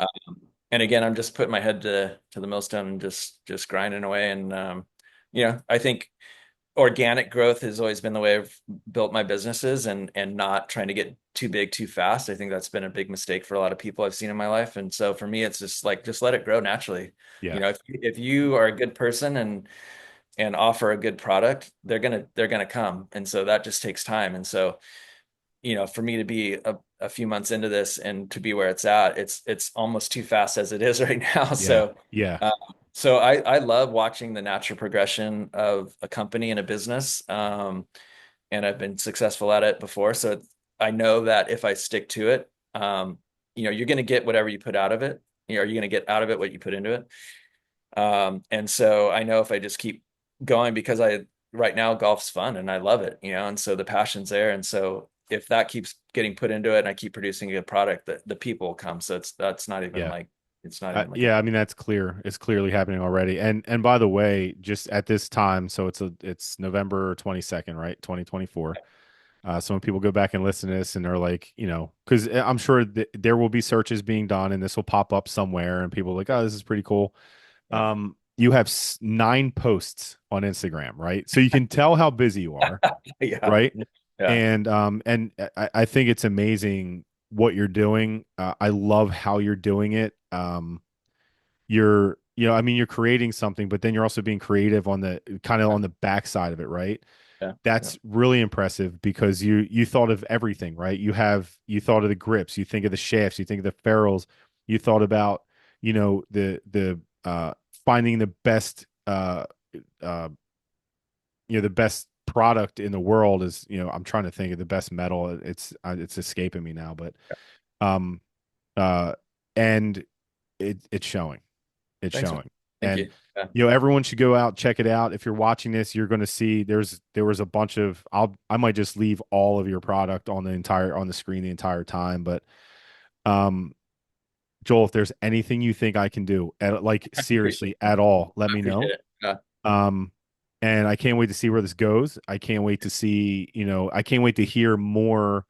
and again, I'm just putting my head to the millstone and just grinding away. And I think organic growth has always been the way I've built my businesses and not trying to get too big too fast. I think that's been a big mistake for a lot of people I've seen in my life. And so for me, it's just like just let it grow naturally. yeah, If you are a good person and offer a good product, they're gonna come. And so that just takes time. And so, for me to be a few months into this and to be where it's at, it's almost too fast as it is right now. yeah, So yeah, uh, so I love watching the natural progression of a company and a business. And I've been successful at it before. So I know that if I stick to it, you're going to get whatever you put out of it. You're going to get out of it what you put into it. And so I know if I just keep going because right now golf's fun and I love it, and so the passion's there. And so if that keeps getting put into it and I keep producing a good product, the people will come. So that's not even yeah. like, it's not even like, Yeah, I mean that's clear. It's clearly happening already. And by the way, just at this time, so it's November 22nd, right? 2024. So when people go back and listen to this and they're like, because I'm sure there will be searches being done and this will pop up somewhere and people are like, oh, this is pretty cool. yeah, You have 9 posts on Instagram, right? So you can tell how busy you are, yeah, right? yeah, And I think it's amazing what you're doing. I love how you're doing it. I mean, you're creating something, but then you're also being creative on the kind of on the backside of it, right? yeah, yeah, That's really impressive because you thought of everything, right? You thought of the grips, you think of the shafts, you think of the ferrules, you thought about, the finding the best uh the best product in the world is, I'm trying to think of the best metal. It's escaping me now, but um uh and it's showing. It's thanks, man. showing. Thank And you. Yeah, everyone should go out, check it out. If you're watching this, you're going to see there was a bunch of I might just leave all of your product on the screen the entire time, but um Joel, if there's anything you think I can do, like I appreciate seriously at all, let I me appreciate know. it. Yeah, Um and I can't wait to see where this goes. I can't wait to see, I can't wait to hear more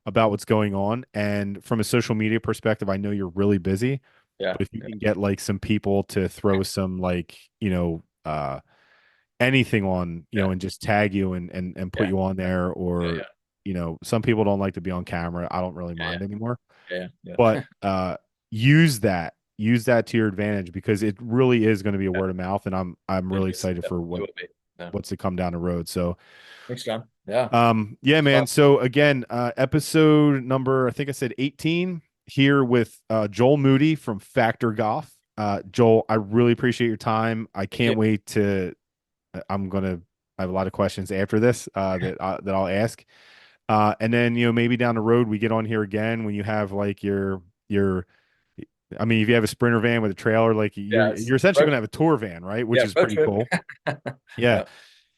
about what's going on. And from a social media perspective, I know you're really busy, yeah, but if you yeah, can get like some people to throw some like, anything on, yeah, and just tag you and put yeah, you on there, yeah, or, some people don't like to be on camera. I don't really yeah, mind anymore, yeah, yeah, but use that. use that to your advantage because it really is going to be a word of mouth, and I'm It really is. excited Yeah, for it would be. Yeah. what's to come down the road. So Thanks, John. Yeah. yeah, Fun. man. So again, episode number, I think I said 18 here with Joel Moody from Factor Golf. Joel, I really appreciate your time. I Thank you. can't wait to, I'm going to, I have a lot of questions after this that I'll ask. And then, maybe down the road we get on here again when you have like your, I mean, if you have a Sprinter van with a trailer, like Yes. you're essentially going to have a tour van, right? Which Yeah, is road pretty trip. cool. Yeah. Yeah.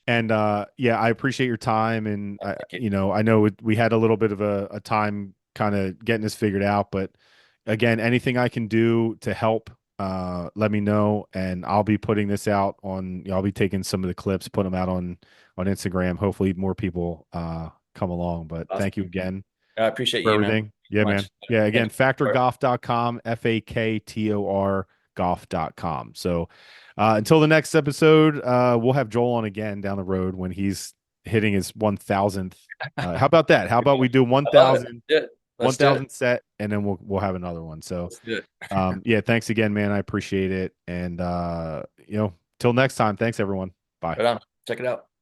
And yeah, I appreciate your time, and Thank you. I know we had a little bit of a time kind of getting this figured out, but again, anything I can do to help, let me know, and I'll be putting this out on. I'll be taking some of the clips, put them out on Instagram. Hopefully, more people come along. But Awesome. thank you again I appreciate for you, man. Thank everything. you so Yeah, man. much. Yeah, Again, again, factorgolf.com, Faktor golf.com. So until the next episode, we'll have Joel on again down the road when he's hitting his 1000th. How about that? How about we do I love it. 1000, Yeah. Let's do it. 1000 set, and then we'll have another one. So Let's do it. yeah, thanks again, man. I appreciate it. And till next time, thanks everyone. Bye. Right on. Check it out.